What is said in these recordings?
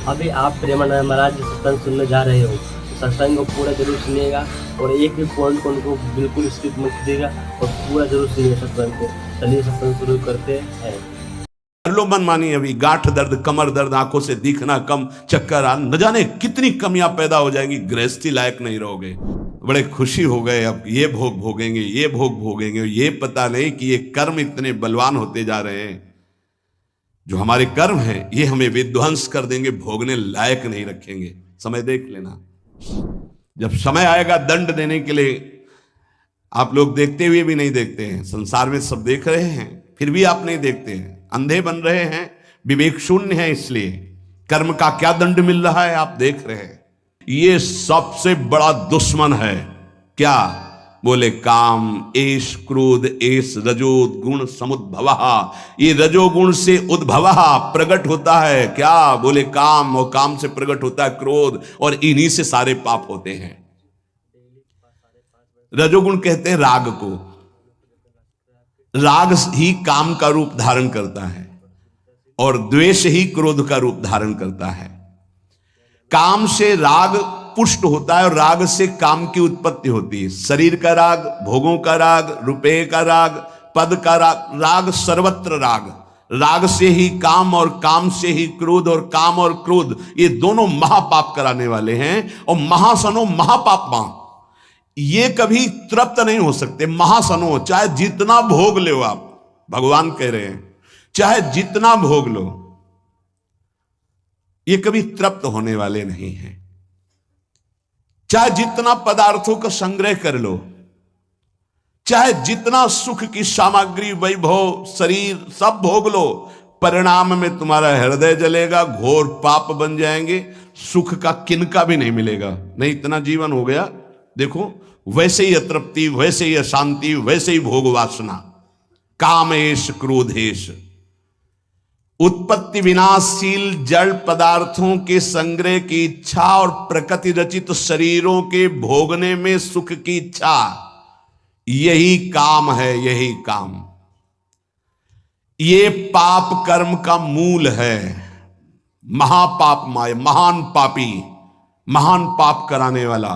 अभी आप प्रेमानंद महाराज जो सत्संग सुनने जा रहे हो, तो सत्संग को पूरा जरूर सुनिएगा और एक भी पॉइंट को उनको बिल्कुल स्किप मत कीजिएगा और पूरा जरूर सुनिए सत्संग को। चलिए सत्संग शुरू करते हैं। कर लो मनमानी, अभी गांठ दर्द, कमर दर्द, आंखों से दिखना कम, चक्कर आ, न जाने कितनी कमियां पैदा हो जाएंगी, गृहस्थी लायक नहीं रहोगे। बड़े खुशी हो गए, अब ये भोग भोगेंगे, ये भोग भोगेंगे। ये पता नहीं कि ये कर्म इतने बलवान होते जा रहे हैं, जो हमारे कर्म हैं ये हमें विध्वंस कर देंगे, भोगने लायक नहीं रखेंगे। समय देख लेना, जब समय आएगा दंड देने के लिए। आप लोग देखते हुए भी नहीं देखते हैं, संसार में सब देख रहे हैं फिर भी आप नहीं देखते हैं, अंधे बन रहे हैं, विवेक शून्य है। इसलिए कर्म का क्या दंड मिल रहा है आप देख रहे हैं। ये सबसे बड़ा दुश्मन है क्या? बोले काम, एष क्रोध, एष रजोगुण समुद्भवः। ये रजोगुण से उद्भवः प्रकट होता है क्या? बोले काम, और काम से प्रकट होता है क्रोध, और इन्हीं से सारे पाप होते हैं। रजोगुण कहते हैं राग को, राग ही काम का रूप धारण करता है और द्वेष ही क्रोध का रूप धारण करता है। काम से राग पुष्ट होता है और राग से काम की उत्पत्ति होती है। शरीर का राग, भोगों का राग, रुपये का राग, पद का राग, राग सर्वत्र राग। राग से ही काम और काम से ही क्रोध, और काम और क्रोध ये दोनों महापाप कराने वाले हैं। और महासनो महापापमा, ये कभी तृप्त नहीं हो सकते। महासनो, चाहे जितना भोग लो आप, भगवान कह रहे हैं चाहे जितना भोग लो, ये कभी तृप्त होने वाले नहीं हैं। चाहे जितना पदार्थों का संग्रह कर लो, चाहे जितना सुख की सामग्री, वैभव, शरीर सब भोग लो, परिणाम में तुम्हारा हृदय जलेगा, घोर पाप बन जाएंगे, सुख का किनका भी नहीं मिलेगा। नहीं, इतना जीवन हो गया, देखो वैसे ही अतृप्ति, वैसे ही अशांति, वैसे ही भोग वासना। कामेश क्रोधेश, उत्पत्ति विनाशशील जड़ पदार्थों के संग्रह की इच्छा और प्रकृति रचित शरीरों के भोगने में सुख की इच्छा, यही काम है, यही काम। ये पाप कर्म का मूल है। महापाप माय, महान पापी, महान पाप कराने वाला,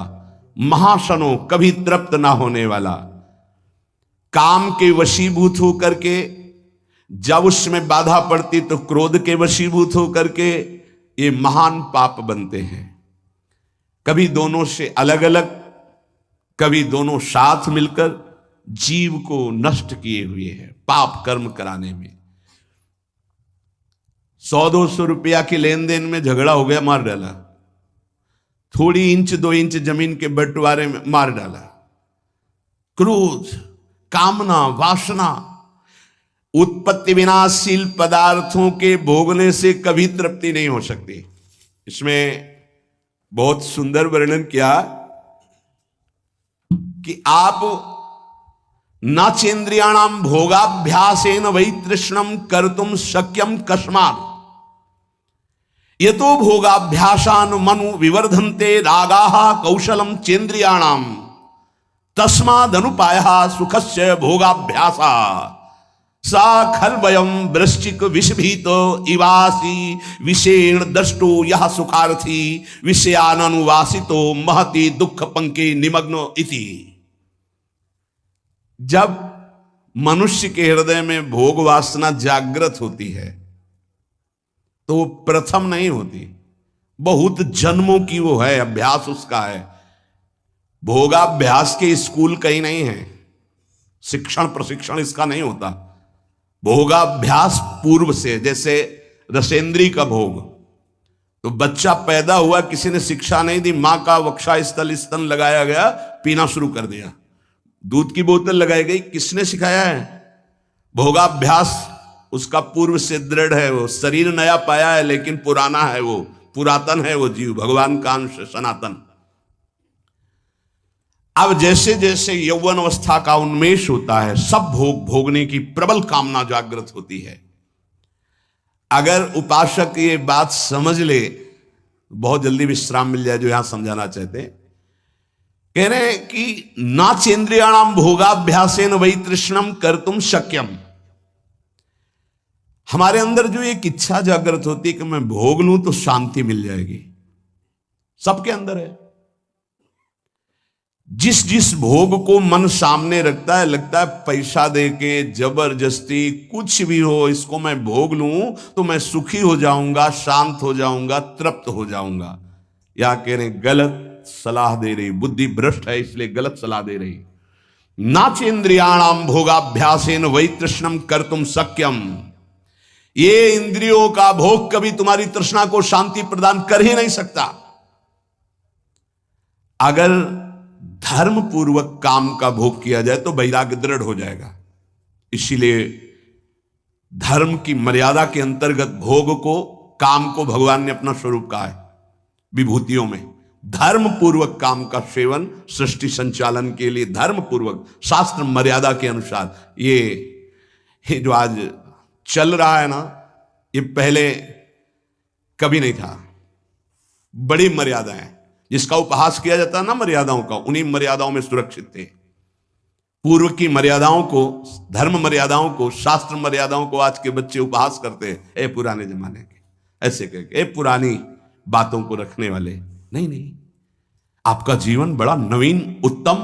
महाशनो, कभी तृप्त ना होने वाला। काम के वशीभूत होकर के, जब उसमें बाधा पड़ती तो क्रोध के वशीभूत होकर के ये महान पाप बनते हैं। कभी दोनों से अलग अलग, कभी दोनों साथ मिलकर जीव को नष्ट किए हुए हैं पाप कर्म कराने में। 100-200 रुपया के लेन देन में झगड़ा हो गया, मार डाला। थोड़ी इंच 2 इंच जमीन के बंटवारे में मार डाला। क्रोध, कामना, वासना, उत्पत्ति विनाशशील पदार्थों के भोगने से कभी तृप्ति नहीं हो सकती। इसमें बहुत सुंदर वर्णन किया कि आप नाचेन्द्रियाणाम भोगाभ्यासेन वै तृष्णम कर्तुम शक्यम कस्मात् यतो भोगाभ्यासान मनु विवर्धन्ते रागाः कौशलम चेन्द्रियाणाम तस्मादनुपायः सुखस्य भोगाभ्यासा सा खल्वयम वृश्चिक विषभीत इवासी विषेण दृष्टो यह सुखार्थी विषयानुवासितो महति दुख पंके निमग्नो इति। जब मनुष्य के हृदय में भोग वासना जागृत होती है तो वो प्रथम नहीं होती, बहुत जन्मों की वो है, अभ्यास उसका है। भोगाभ्यास के स्कूल कहीं नहीं है, शिक्षण प्रशिक्षण इसका नहीं होता। भोगाभ्यास पूर्व से, जैसे रसेंद्री का भोग, तो बच्चा पैदा हुआ, किसी ने शिक्षा नहीं दी, मां का वक्षा स्थल स्तन लगाया गया, पीना शुरू कर दिया, दूध की बोतल लगाई गई, किसने सिखाया है? भोगाभ्यास उसका पूर्व से दृढ़ है। वो शरीर नया पाया है लेकिन पुराना है, वो पुरातन है, वो जीव भगवान का अंश सनातन। अब जैसे जैसे यौवन अवस्था का उन्मेष होता है, सब भोग भोगने की प्रबल कामना जागृत होती है। अगर उपासक ये बात समझ ले, बहुत जल्दी विश्राम मिल जाए। जो यहां समझाना चाहते हैं, कह रहे हैं कि नाचेन्द्रियाणाम भोगाभ्यासेन वै तृष्णम कर्तुम शक्यम। हमारे अंदर जो एक इच्छा जागृत होती है कि मैं भोग लूं तो शांति मिल जाएगी, सबके अंदर है। जिस जिस भोग को मन सामने रखता है, लगता है पैसा देके जबरदस्ती कुछ भी हो इसको मैं भोग लूं तो मैं सुखी हो जाऊंगा, शांत हो जाऊंगा, तृप्त हो जाऊंगा। या कह रहे गलत सलाह दे रही, बुद्धि भ्रष्ट है इसलिए गलत सलाह दे रही। नाचेन्द्रियाणाम भोगाभ्यासेन वै तृष्णम कर्तुम शक्यम। ये इंद्रियों का भोग कभी तुम्हारी तृष्णा को शांति प्रदान कर ही नहीं सकता। अगर धर्म पूर्वक काम का भोग किया जाए तो वैराग्य दृढ़ हो जाएगा। इसीलिए धर्म की मर्यादा के अंतर्गत भोग को, काम को भगवान ने अपना स्वरूप कहा है विभूतियों में। धर्म पूर्वक काम का सेवन सृष्टि संचालन के लिए धर्म पूर्वक शास्त्र मर्यादा के अनुसार। ये जो आज चल रहा है ना, ये पहले कभी नहीं था। बड़ी मर्यादा है, जिसका उपहास किया जाता है ना मर्यादाओं का, उन्हीं मर्यादाओं में सुरक्षित थे। पूर्व की मर्यादाओं को, धर्म मर्यादाओं को, शास्त्र मर्यादाओं को आज के बच्चे उपहास करते हैं। ए पुराने जमाने के, ऐसे करके, ए पुरानी बातों को रखने वाले। नहीं नहीं, आपका जीवन बड़ा नवीन, उत्तम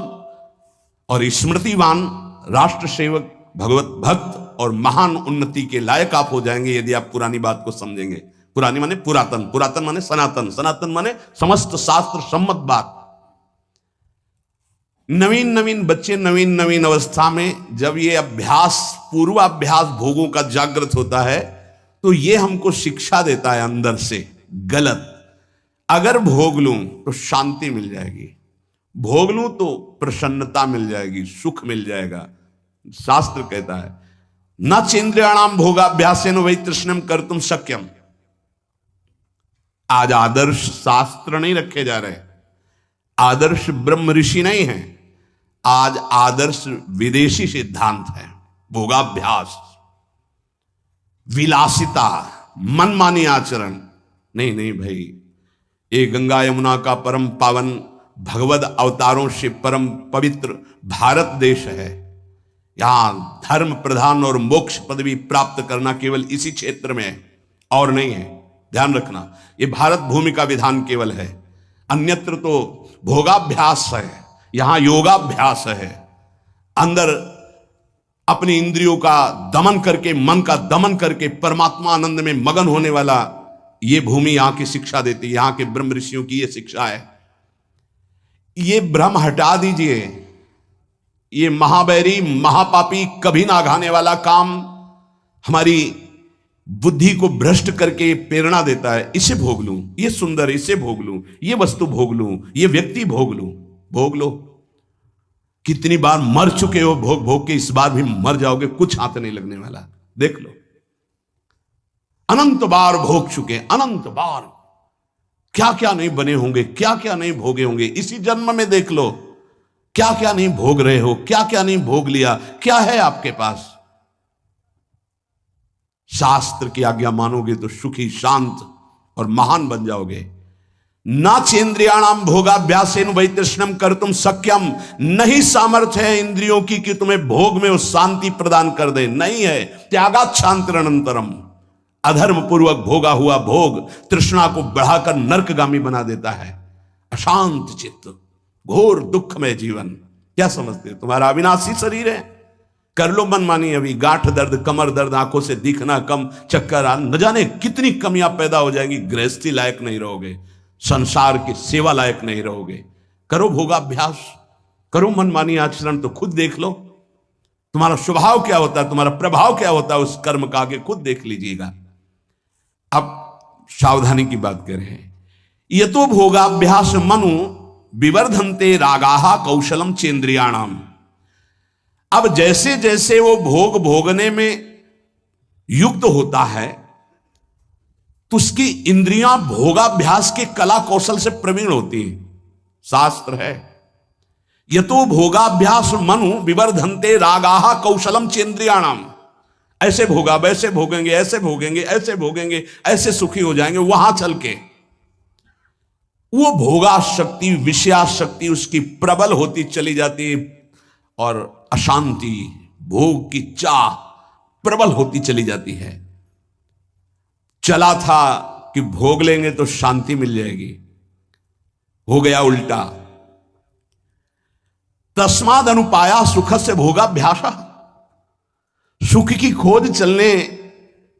और स्मृतिवान, राष्ट्र सेवक, भगवत भक्त और महान उन्नति के लायक आप हो जाएंगे यदि आप पुरानी बात को समझेंगे। पुरानी माने पुरातन, पुरातन माने सनातन, सनातन माने समस्त शास्त्र सम्मत बात। नवीन नवीन बच्चे नवीन नवीन अवस्था में जब ये अभ्यास, पूर्वाभ्यास भोगों का जागृत होता है तो ये हमको शिक्षा देता है अंदर से गलत। अगर भोग लूं तो शांति मिल जाएगी, भोग लूं तो प्रसन्नता मिल जाएगी, सुख मिल जाएगा। शास्त्र कहता है न चेन्द्रियाणाम भोगाभ्यासेन वै तृष्णम कर्तुम शक्यम। आज आदर्श शास्त्र नहीं रखे जा रहे, आदर्श ब्रह्म ऋषि नहीं है, आज आदर्श विदेशी सिद्धांत है। भोगाभ्यास, विलासिता, मनमानी आचरण। नहीं नहीं भाई, ये गंगा यमुना का परम पावन, भगवद अवतारों से परम पवित्र भारत देश है। यहां धर्म प्रधान और मोक्ष पदवी प्राप्त करना केवल इसी क्षेत्र में है और नहीं है। ध्यान रखना, ये भारत भूमि का विधान केवल है, अन्यत्र तो भोगाभ्यास है, यहां योगाभ्यास है। अंदर अपनी इंद्रियों का दमन करके, मन का दमन करके परमात्मा आनंद में मगन होने वाला ये भूमि यहां की शिक्षा देती है। यहां के ब्रह्म ऋषियों की ये शिक्षा है। ये भ्रम हटा दीजिए, ये महावैरी महापापी कभी ना आघाने वाला काम हमारी बुद्धि को भ्रष्ट करके प्रेरणा देता है। इसे भोग लूं, ये सुंदर, इसे भोग लूं, ये वस्तु भोग लूं, ये व्यक्ति भोग लूं। भोग लो, कितनी बार मर चुके हो भोग भोग के, इस बार भी मर जाओगे, कुछ हाथ नहीं लगने वाला। देख लो, अनंत बार भोग चुके, अनंत बार क्या क्या नहीं बने होंगे, क्या क्या नहीं भोगे होंगे। इसी जन्म में देख लो क्या क्या नहीं भोग रहे हो, क्या क्या नहीं भोग लिया, क्या है आपके पास। शास्त्र की आज्ञा मानोगे तो सुखी, शांत और महान बन जाओगे। ना चेन्द्रियाणाम भोगाभ्यासेन वै तृष्णम कर्तुम शक्यम। नहीं सामर्थ्य है इंद्रियों की कि तुम्हें भोग में वो शांति प्रदान कर दे, नहीं है। त्यागाच्छांतरनंतरम, अधर्म पूर्वक भोगा हुआ भोग तृष्णा को बढ़ाकर नरकगामी बना देता है। अशांत चित्त, घोर दुख में जीवन। क्या समझते हो, तुम्हारा अविनाशी शरीर है, कर लो मनमानी। अभी गांठ दर्द, कमर दर्द, आंखों से दिखना कम, चक्कर आ, न जाने कितनी कमियां पैदा हो जाएंगी। गृहस्थी लायक नहीं रहोगे, संसार की सेवा लायक नहीं रहोगे। करो भोगाभ्यास, करो मनमानी आचरण, तो खुद देख लो तुम्हारा स्वभाव क्या होता है, तुम्हारा प्रभाव क्या होता है उस कर्म का, आगे खुद देख लीजिएगा। अब सावधानी की बात कर रहे हैं। यतो भोगाभ्यास मनु विवर्धन्ते रागाहा कौशलम चेन्द्रियाणाम। अब जैसे जैसे वो भोग भोगने में युक्त होता है तो उसकी इंद्रियां भोगाभ्यास के कला कौशल से प्रवीण होती हैं। शास्त्र है यतो भोगाभ्यास मनु विवर्धन्ते रागाहा कौशलम चेन्द्रियाणाम। ऐसे भोगा, वैसे भोगेंगे, ऐसे भोगेंगे, ऐसे भोगेंगे, ऐसे सुखी हो जाएंगे। वहां चल के वो भोगाशक्ति, विषयाशक्ति उसकी प्रबल होती चली जाती है और अशांति, भोग की चाह प्रबल होती चली जाती है। चला था कि भोग लेंगे तो शांति मिल जाएगी, हो गया उल्टा। तस्माद अनुपाया सुख से भोगाभ्यास, सुख की खोज चलने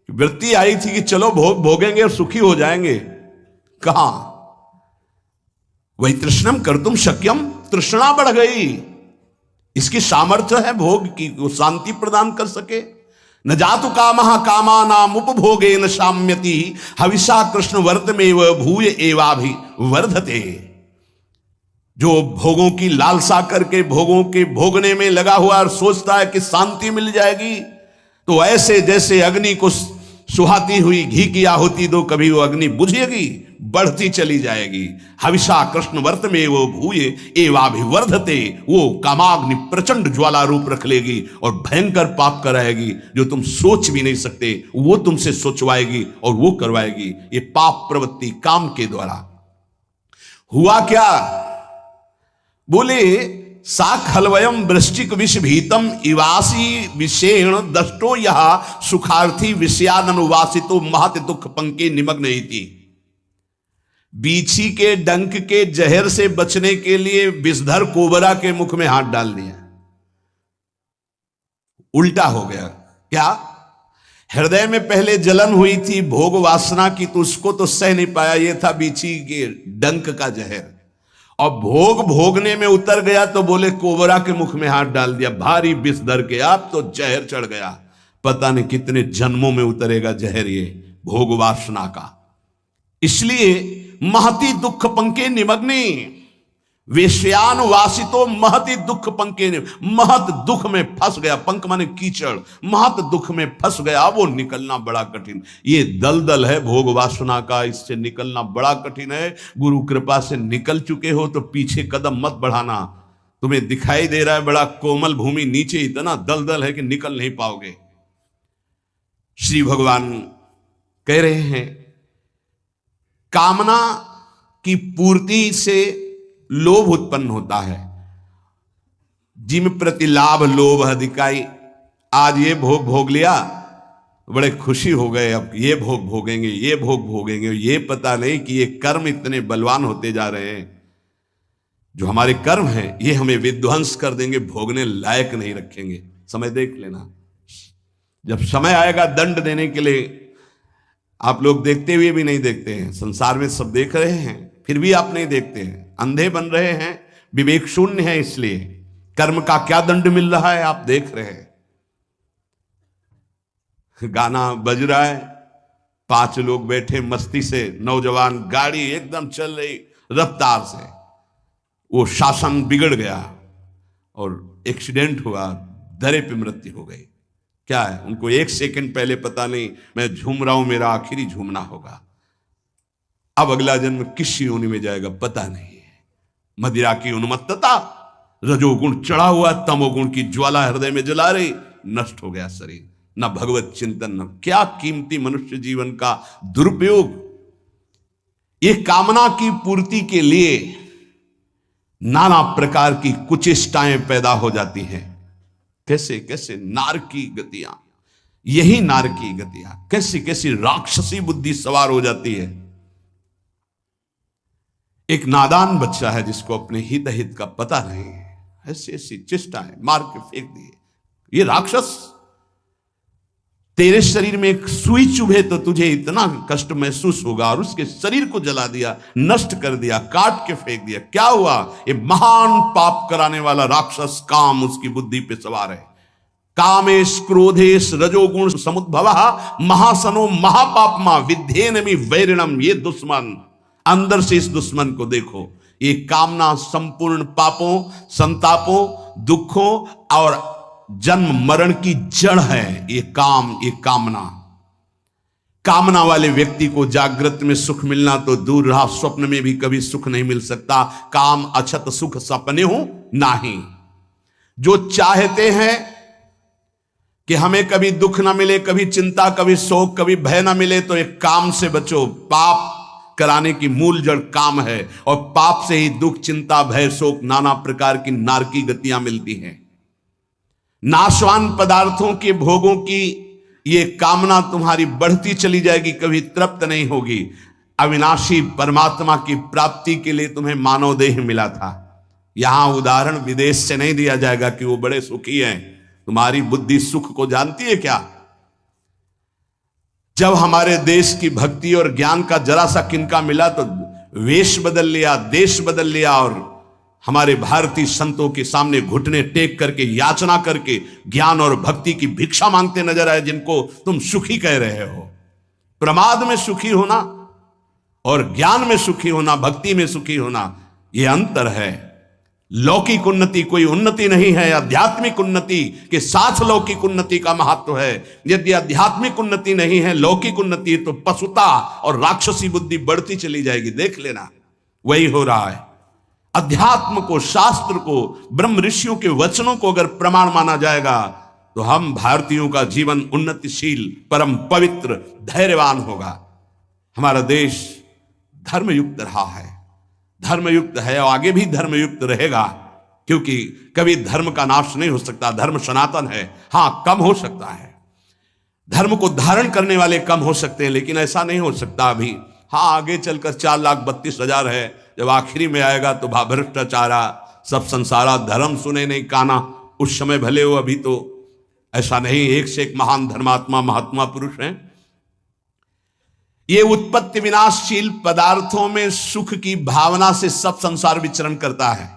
वृत्ति आई थी कि चलो भोग भोगेंगे और सुखी हो जाएंगे। कहां? वही तृष्णम कर्तुम शक्यम, तृष्णा बढ़ गई। इसकी सामर्थ्य है भोग की, वो शांति प्रदान कर सके। न जातु कामः कामानाम उपभोगे न शाम्यति, हविषा कृष्ण वर्तमेव भूय एवाभि वर्धते। जो भोगों की लालसा करके भोगों के भोगने में लगा हुआ और सोचता है कि शांति मिल जाएगी, तो ऐसे जैसे अग्नि को सुहाती हुई घी की आहुति दो, कभी वो अग्नि बुझेगी, बढ़ती चली जाएगी। हविषा कृष्ण वर्त में वो भूये एवाभिवर्धते, वो कामाग्नि प्रचंड ज्वाला रूप रख लेगी और भयंकर पाप कराएगी। जो तुम सोच भी नहीं सकते वो तुमसे सोचवाएगी और वो करवाएगी। ये पाप प्रवृत्ति काम के द्वारा। हुआ क्या? बोले सा खलवयम वृश्चिक विष भीतम इवासी विषेण दष्टो यह सुखार्थी विषयानुवासितो महत दुख पंके निमग्न इति। बीछी के डंक के जहर से बचने के लिए विषधर कोबरा के मुख में हाथ डाल दिया। उल्टा हो गया। क्या? हृदय में पहले जलन हुई थी भोग वासना की, तो उसको तो सह नहीं पाया, ये था बीछी के डंक का जहर। और भोग भोगने में उतर गया तो बोले कोबरा के मुख में हाथ डाल दिया, भारी विष धर के आप तो जहर चढ़ गया। पता नहीं कितने जन्मों में उतरेगा जहर ये भोग वासना का। इसलिए महति दुख पंके निमग्ने, वेश्यानुवासितो महति दुख पंके, महत दुख में फंस गया। पंक माने कीचड़, महत दुख में फंस गया, वो निकलना बड़ा कठिन। ये दलदल है भोग वासना का, इससे निकलना बड़ा कठिन है। गुरु कृपा से निकल चुके हो तो पीछे कदम मत बढ़ाना। तुम्हें दिखाई दे रहा है बड़ा कोमल भूमि, नीचे इतना दलदल है कि निकल नहीं पाओगे। श्री भगवान कह रहे हैं कामना की पूर्ति से लोभ उत्पन्न होता है। जिम प्रति लाभ लोभ अधिकाई। आज ये भोग भोग लिया, बड़े खुशी हो गए, अब ये भोग भोगेंगे, ये भोग भोगेंगे। ये पता नहीं कि ये कर्म इतने बलवान होते जा रहे हैं। जो हमारे कर्म हैं ये हमें विध्वंस कर देंगे, भोगने लायक नहीं रखेंगे। समय देख लेना, जब समय आएगा दंड देने के लिए। आप लोग देखते हुए भी नहीं देखते हैं, संसार में सब देख रहे हैं फिर भी आप नहीं देखते हैं, अंधे बन रहे हैं, विवेक शून्य है। इसलिए कर्म का क्या दंड मिल रहा है आप देख रहे हैं। गाना बज रहा है, 5 लोग बैठे मस्ती से, नौजवान, गाड़ी एकदम चल रही रफ्तार से, वो शासन बिगड़ गया और एक्सीडेंट हुआ, दरे पे मृत्यु हो गई। क्या है? उनको 1 सेकंड पहले पता नहीं मैं झूम रहा हूं, मेरा आखिरी झूमना होगा। अब अगला जन्म किस योनि में जाएगा पता नहीं है। मदिरा की उन्मत्तता, रजोगुण चढ़ा हुआ, तमोगुण की ज्वाला हृदय में जला रही, नष्ट हो गया शरीर। न भगवत चिंतन, न क्या कीमती मनुष्य जीवन का दुरुपयोग। ये कामना की पूर्ति के लिए नाना प्रकार की कुचेष्टाएं पैदा हो जाती हैं। कैसे कैसे नारकी गतियां, यही नारकी गतियां, कैसी कैसी राक्षसी बुद्धि सवार हो जाती है। एक नादान बच्चा है जिसको अपने हित अहित का पता नहीं है, ऐसी ऐसी चेष्टाएं मार के फेंक दिए। ये राक्षस, तेरे शरीर में एक सुई चुभे तो तुझे इतना कष्ट महसूस होगा, और उसके शरीर को जला दिया, नष्ट कर दिया, काट के फेंक दिया। क्या हुआ? ये महान पाप कराने वाला राक्षस काम उसकी बुद्धि पे सवार है। कामेश क्रोधेश रजोगुण समुद्भवः महासनो महापापमा विद्धेनमि वैरिणम। ये दुश्मन, अंदर से इस दुश्मन को देखो। ये कामना संपूर्ण पापों, संतापों, दुखों और जन्म मरण की जड़ है। ये काम, ये कामना। कामना वाले व्यक्ति को जागृत में सुख मिलना तो दूर रहा, स्वप्न में भी कभी सुख नहीं मिल सकता। काम अछत सुख सपने हो नाही। जो चाहते हैं कि हमें कभी दुख ना मिले, कभी चिंता, कभी शोक, कभी भय ना मिले, तो एक काम से बचो। पाप कराने की मूल जड़ काम है, और पाप से ही दुख, चिंता, भय, शोक, नाना प्रकार की नारकी गतियां मिलती हैं। नाशवान पदार्थों के भोगों की ये कामना तुम्हारी बढ़ती चली जाएगी, कभी तृप्त नहीं होगी। अविनाशी परमात्मा की प्राप्ति के लिए तुम्हें मानव देह मिला था। यहां उदाहरण विदेश से नहीं दिया जाएगा कि वो बड़े सुखी हैं। तुम्हारी बुद्धि सुख को जानती है क्या? जब हमारे देश की भक्ति और ज्ञान का जरा सा किनका मिला तो वेश बदल लिया, देश बदल लिया, और हमारे भारतीय संतों के सामने घुटने टेक करके याचना करके ज्ञान और भक्ति की भिक्षा मांगते नजर आए, जिनको तुम सुखी कह रहे हो। प्रमाद में सुखी होना और ज्ञान में सुखी होना, भक्ति में सुखी होना, यह अंतर है। लौकिक उन्नति कोई उन्नति नहीं है। आध्यात्मिक उन्नति के साथ लौकिक उन्नति का महत्व है। यदि आध्यात्मिक उन्नति नहीं है, लौकिक उन्नति, तो पशुता और राक्षसी बुद्धि बढ़ती चली जाएगी। देख लेना, वही हो रहा है। अध्यात्म को, शास्त्र को, ब्रह्म ऋषियों के वचनों को अगर प्रमाण माना जाएगा तो हम भारतीयों का जीवन उन्नतिशील, परम पवित्र, धैर्यवान होगा। हमारा देश धर्मयुक्त रहा है, धर्मयुक्त है और आगे भी धर्मयुक्त रहेगा, क्योंकि कभी धर्म का नाश नहीं हो सकता। धर्म सनातन है। हां, कम हो सकता है, धर्म को धारण करने वाले कम हो सकते हैं, लेकिन ऐसा नहीं हो सकता अभी। हां, आगे चलकर 4,32,000 है, जब आखिरी में आएगा तो भ्रष्टाचारा सब संसारा, धर्म सुने नहीं काना, उस समय भले हो, अभी तो ऐसा नहीं। एक से एक महान धर्मात्मा, महात्मा पुरुष हैं। ये उत्पत्ति विनाशशील पदार्थों में सुख की भावना से सब संसार विचरण करता है।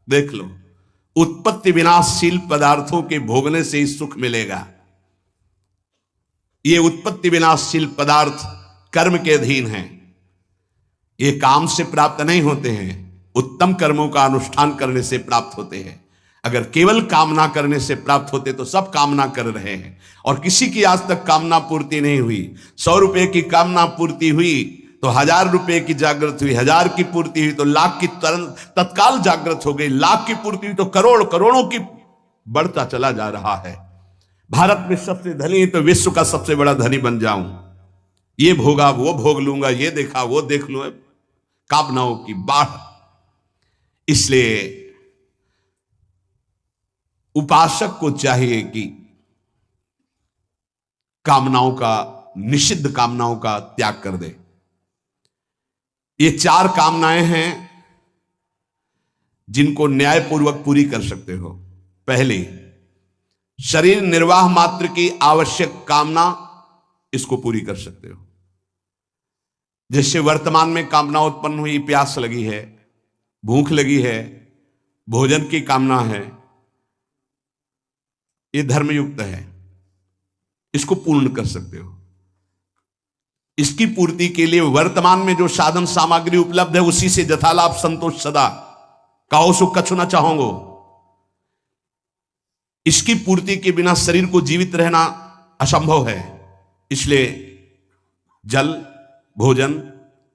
देख लो, उत्पत्ति विनाशशील पदार्थों के भोगने से ही सुख मिलेगा। ये उत्पत्ति विनाशशील पदार्थ कर्म के अधीन हैं। ये काम से प्राप्त नहीं होते हैं, उत्तम कर्मों का अनुष्ठान करने से प्राप्त होते हैं। अगर केवल कामना करने से प्राप्त होते तो सब कामना कर रहे हैं और किसी की आज तक कामना पूर्ति नहीं हुई। 100 रुपए की कामना पूर्ति हुई तो 1000 रुपए की जागृत हुई, 1000 की पूर्ति हुई तो लाख की तत्काल जागृत हो गई, लाख की पूर्ति हुई तो करोड़, करोड़ों की बढ़ता चला जा रहा है। भारत में सबसे धनी तो विश्व का सबसे बड़ा धनी बन जाऊं, ये भोगा वो भोग लूंगा, ये देखा वो देख लूं, कामनाओं की बाढ़। इसलिए उपासक को चाहिए कि कामनाओं का, निषिद्ध कामनाओं का त्याग कर दे। ये 4 कामनाएं हैं जिनको न्यायपूर्वक पूरी कर सकते हो। पहली, शरीर निर्वाह मात्र की आवश्यक कामना, इसको पूरी कर सकते हो। जैसे वर्तमान में कामना उत्पन्न हुई, प्यास लगी है, भूख लगी है, भोजन की कामना है, ये धर्मयुक्त है, इसको पूर्ण कर सकते हो। इसकी पूर्ति के लिए वर्तमान में जो साधन सामग्री उपलब्ध है उसी से यथालाभ संतोष सदा, काहो सुख कछु न चाहोगो। इसकी पूर्ति के बिना शरीर को जीवित रहना असंभव है। इसलिए जल, भोजन,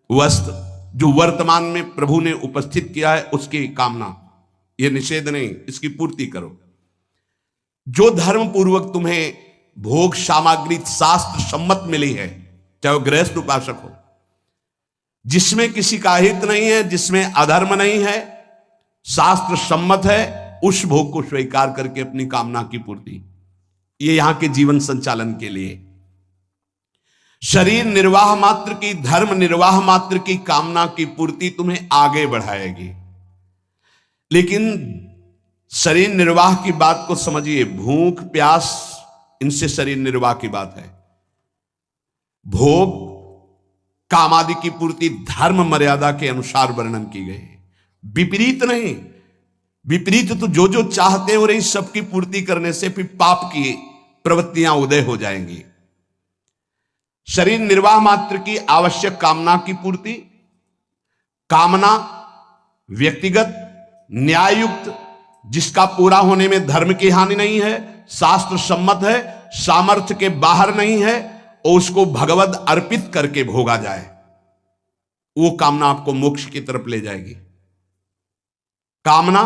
वस्त्र जो वर्तमान में प्रभु ने उपस्थित किया है उसकी कामना, यह निषेध नहीं, इसकी पूर्ति करो। जो धर्म पूर्वक तुम्हें भोग सामग्री शास्त्र सम्मत मिली है, चाहे वो गृहस्थ उपासक हो, जिसमें किसी का हित नहीं है, जिसमें अधर्म नहीं है, शास्त्र सम्मत है, उस भोग को स्वीकार करके अपनी कामना की पूर्ति, ये यहां के जीवन संचालन के लिए। शरीर निर्वाह मात्र की, धर्म निर्वाह मात्र की कामना की पूर्ति तुम्हें आगे बढ़ाएगी। लेकिन शरीर निर्वाह की बात को समझिए, भूख प्यास इनसे शरीर निर्वाह की बात है। भोग काम आदि की पूर्ति धर्म मर्यादा के अनुसार वर्णन की गई है, विपरीत नहीं। विपरीत तो जो जो चाहते हो रही सबकी पूर्ति करने से फिर पाप की प्रवृत्तियां उदय हो जाएंगी। शरीर निर्वाह मात्र की आवश्यक कामना की पूर्ति, कामना व्यक्तिगत न्यायुक्त, जिसका पूरा होने में धर्म की हानि नहीं है, शास्त्र सम्मत है, सामर्थ्य के बाहर नहीं है, और उसको भगवत अर्पित करके भोगा जाए, वो कामना आपको मोक्ष की तरफ ले जाएगी। कामना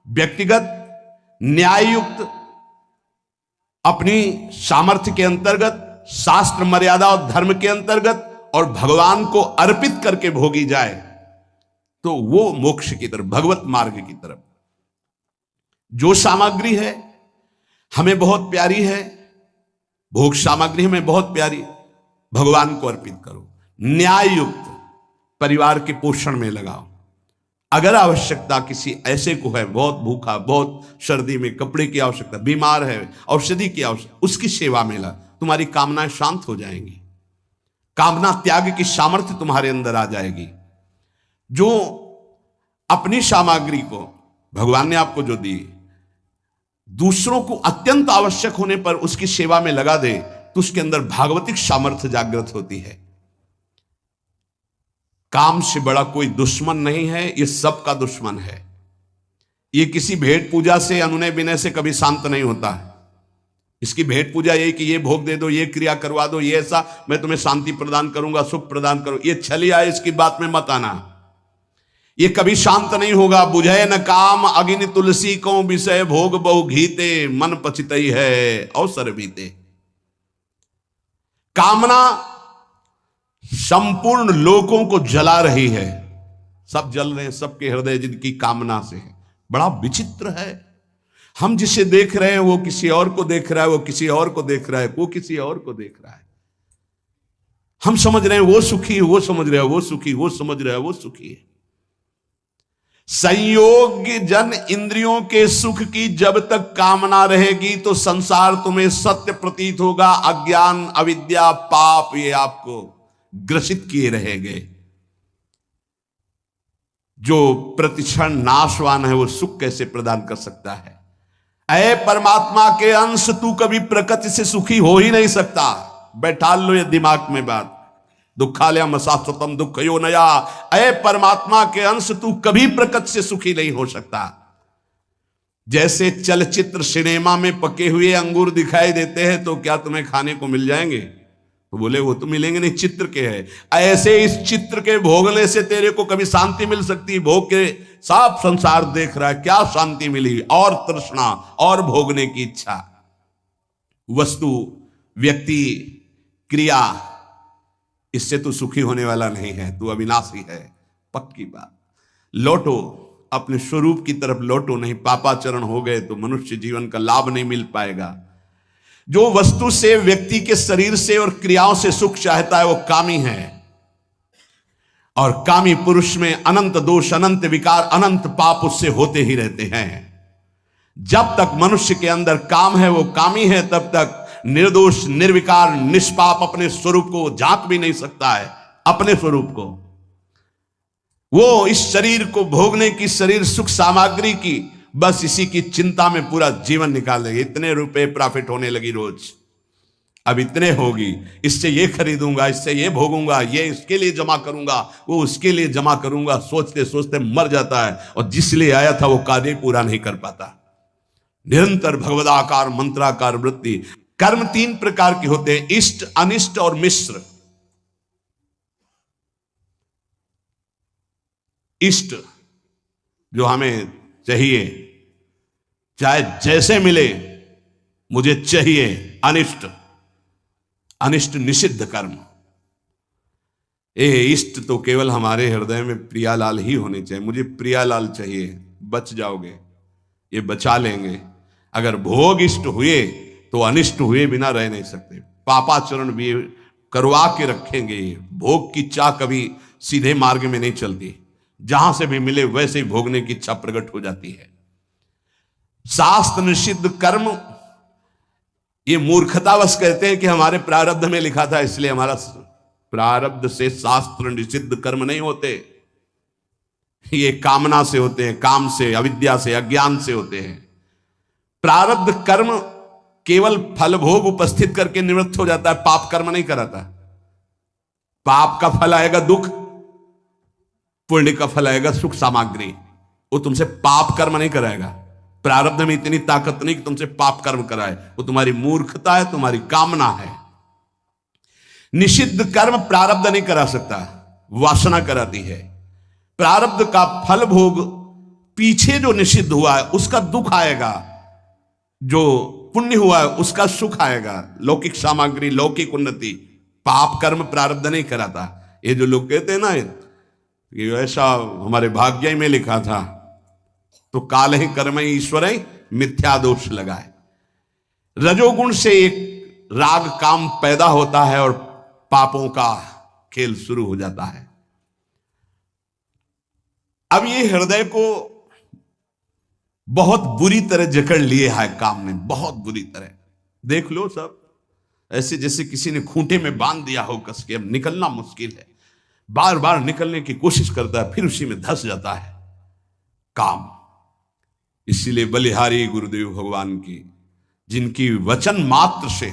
व्यक्तिगत न्याययुक्त, अपनी सामर्थ्य के अंतर्गत, शास्त्र मर्यादा और धर्म के अंतर्गत, और भगवान को अर्पित करके भोगी जाए तो वो मोक्ष की तरफ, भगवत मार्ग की तरफ। जो सामग्री है हमें बहुत प्यारी है, भोग सामग्री में बहुत प्यारी, भगवान को अर्पित करो। न्याय युक्त परिवार के पोषण में लगाओ। अगर आवश्यकता किसी ऐसे को है, बहुत भूखा, बहुत सर्दी में कपड़े की आवश्यकता, बीमार है, औषधि की आवश्यकता, उसकी सेवा में लगा, तुम्हारी कामनाएं शांत हो जाएंगी। कामना त्याग की सामर्थ्य तुम्हारे अंदर आ जाएगी। जो अपनी सामग्री को भगवान ने आपको जो दी, दूसरों को अत्यंत आवश्यक होने पर उसकी सेवा में लगा दे, तो उसके अंदर भागवतिक सामर्थ्य जागृत होती है। काम से बड़ा कोई दुश्मन नहीं है, ये सबका दुश्मन है। ये किसी भेंट पूजा से, अनुनय विनय से कभी शांत नहीं होता है। इसकी भेंट पूजा यही कि ये भोग दे दो, ये क्रिया करवा दो, ये ऐसा, मैं तुम्हें शांति प्रदान करूंगा, सुख प्रदान करूं, ये छली आए, इसकी बात में मत आना। ये कभी शांत नहीं होगा। बुझे न काम अग्नि तुलसी को, विषय भोग बहु घीते, मन पचितई है अवसर बीते। कामना संपूर्ण लोगों को जला रही है। सब जल रहे हैं, सबके हृदय जिनकी कामना से है। बड़ा विचित्र है। हम जिसे देख रहे हैं वो किसी और को देख रहा है, वो किसी और को देख रहा है, वो किसी और को देख रहा है। हम समझ रहे हैं वो सुखी है, वो समझ रहा है वो सुखी, वो समझ रहा है वो सुखी है। संयोग जन इंद्रियों के सुख की जब तक कामना रहेगी तो संसार तुम्हें सत्य प्रतीत होगा। अज्ञान, अविद्या, पाप ये आपको ग्रसित किए रहेंगे। जो प्रतिक्षण नाशवान है वो सुख कैसे प्रदान कर सकता है? ऐ परमात्मा के अंश, तू कभी प्रकृति से सुखी हो ही नहीं सकता। बैठा लो ये दिमाग में बात। दुखालयम शाश्वतम दुखयो नया। ऐ परमात्मा के अंश, तू कभी प्रकृति से सुखी नहीं हो सकता। जैसे चलचित्र सिनेमा में पके हुए अंगूर दिखाई देते हैं तो क्या तुम्हें खाने को मिल जाएंगे? तो बोले वो तो मिलेंगे नहीं, चित्र के है। ऐसे इस चित्र के भोगने से तेरे को कभी शांति मिल सकती? भोग के साफ संसार देख रहा है, क्या शांति मिली? और तृष्णा और भोगने की इच्छा। वस्तु, व्यक्ति, क्रिया, इससे तू सुखी होने वाला नहीं है, तू अविनाशी है, पक्की बात। लौटो अपने स्वरूप की तरफ लौटो, नहीं पापाचरण हो गए तो मनुष्य जीवन का लाभ नहीं मिल पाएगा। जो वस्तु से, व्यक्ति के शरीर से और क्रियाओं से सुख चाहता है वो कामी है। और कामी पुरुष में अनंत दोष, अनंत विकार, अनंत पाप उससे होते ही रहते हैं। जब तक मनुष्य के अंदर काम है वो कामी है, तब तक निर्दोष, निर्विकार, निष्पाप अपने स्वरूप को झांक भी नहीं सकता है। अपने स्वरूप को वो इस शरीर को भोगने की, शरीर सुख सामग्री की, बस इसी की चिंता में पूरा जीवन निकाल देंगे। इतने रुपए प्रॉफिट होने लगी रोज, अब इतने होगी, इससे ये खरीदूंगा, इससे ये भोगूंगा, ये इसके लिए जमा करूंगा, वो उसके लिए जमा करूंगा। सोचते सोचते मर जाता है और जिस लिए आया था वो कार्य पूरा नहीं कर पाता। निरंतर भगवदाकार मंत्राकार वृत्ति। कर्म तीन प्रकार के होते हैं, इष्ट, अनिष्ट और मिश्र। इष्ट जो हमें चाहिए, चाहे जैसे मिले मुझे चाहिए। अनिष्ट, अनिष्ट निषिद्ध कर्म। इष्ट तो केवल हमारे हृदय में प्रियालाल ही होने चाहिए। मुझे प्रियालाल चाहिए, बच जाओगे, ये बचा लेंगे। अगर भोग इष्ट हुए तो अनिष्ट हुए बिना रह नहीं सकते। पापाचरण भी करवा के रखेंगे। भोग की चाह कभी सीधे मार्ग में नहीं चलती, जहां से भी मिले वैसे ही भोगने की इच्छा प्रकट हो जाती है। शास्त्र निषिद्ध कर्म, ये मूर्खतावश कहते हैं कि हमारे प्रारब्ध में लिखा था इसलिए हमारा। प्रारब्ध से शास्त्र निषिद्ध कर्म नहीं होते, ये कामना से होते हैं, काम से, अविद्या से, अज्ञान से होते हैं। प्रारब्ध कर्म केवल फल भोग उपस्थित करके निवृत्त हो जाता है, पाप कर्म नहीं कराता। पाप का फल आएगा दुख, पुण्य का फल आएगा सुख सामग्री। वो तुमसे पाप कर्म नहीं कराएगा। प्रारब्ध में इतनी ताकत नहीं कि तुमसे पाप कर्म कराए, वो तुम्हारी मूर्खता है, तुम्हारी कामना है। निषिद्ध कर्म प्रारब्ध नहीं करा सकता, वासना कराती है। प्रारब्ध का फल भोग पीछे जो निषिद्ध हुआ है उसका दुख आएगा, जो पुण्य हुआ है उसका सुख आएगा, लौकिक सामग्री, लौकिक उन्नति। पाप कर्म प्रारब्ध नहीं कराता। ये जो लोग कहते हैं ना कि ऐसा हमारे भाग्य में लिखा था, तो काल ही कर्म ईश्वर मिथ्या दोष लगाए। रजोगुण से एक राग काम पैदा होता है और पापों का खेल शुरू हो जाता है। अब ये हृदय को बहुत बुरी तरह जकड़ लिए है काम ने, बहुत बुरी तरह। देख लो सब ऐसे जैसे किसी ने खूंटे में बांध दिया हो कस के, अब निकलना मुश्किल है। बार बार निकलने की कोशिश करता है, फिर उसी में धंस जाता है काम। इसीलिए बलिहारी गुरुदेव भगवान की, जिनकी वचन मात्र से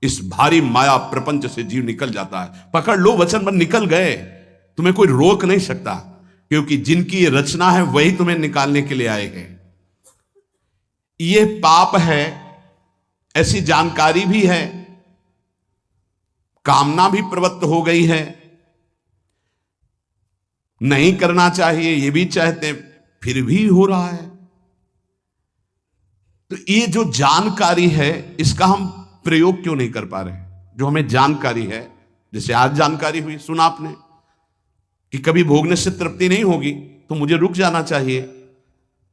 इस भारी माया प्रपंच से जीव निकल जाता है। पकड़ लो वचन पर, निकल गए, तुम्हें कोई रोक नहीं सकता, क्योंकि जिनकी ये रचना है वही तुम्हें निकालने के लिए आए हैं। ये पाप है, ऐसी जानकारी भी है, कामना भी प्रवृत्त हो गई है, नहीं करना चाहिए ये भी चाहते, फिर भी हो रहा है। तो ये जो जानकारी है इसका हम प्रयोग क्यों नहीं कर पा रहे? जो हमें जानकारी है, जैसे आज जानकारी हुई, सुना आपने कि कभी भोगने से तृप्ति नहीं होगी तो मुझे रुक जाना चाहिए,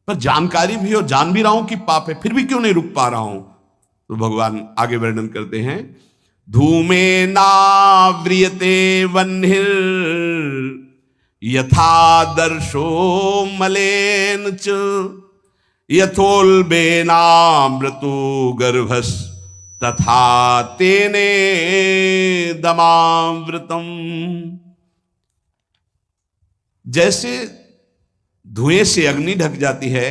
पर जानकारी भी और जान भी रहा हूं कि पाप है, फिर भी क्यों नहीं रुक पा रहा हूं? तो भगवान आगे वर्णन करते हैं, धूमे नाव्रियते वह्निर यथा दर्शो मलेन च यथोल्बेनामृतो गर्भस तथा तेने दमावृतम। जैसे धुएं से अग्नि ढक जाती है,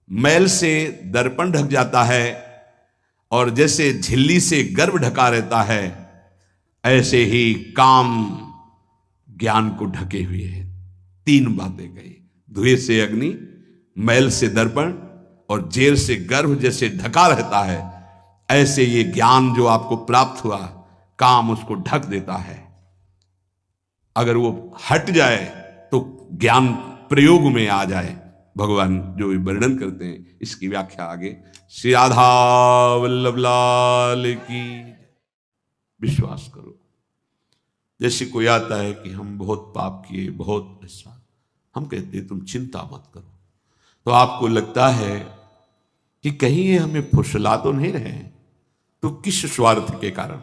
मैल से दर्पण ढक जाता है, और जैसे झिल्ली से गर्भ ढका रहता है, ऐसे ही काम ज्ञान को ढके हुए है। तीन बातें कही, धुएं से अग्नि, मैल से दर्पण और जेल से गर्भ जैसे ढका रहता है, ऐसे ये ज्ञान जो आपको प्राप्त हुआ, काम उसको ढक देता है। अगर वो हट जाए तो ज्ञान प्रयोग में आ जाए। भगवान जो वर्णन करते हैं इसकी व्याख्या आगे। श्री राधा वल्लभ लाल की। विश्वास करो, जैसे कोई आता है कि हम बहुत पाप किए, बहुत ऐसा, हम कहते हैं तुम चिंता मत करो, तो आपको लगता है कि कहीं ये हमें फुसला तो नहीं रहे हैं, तो किस स्वार्थ के कारण?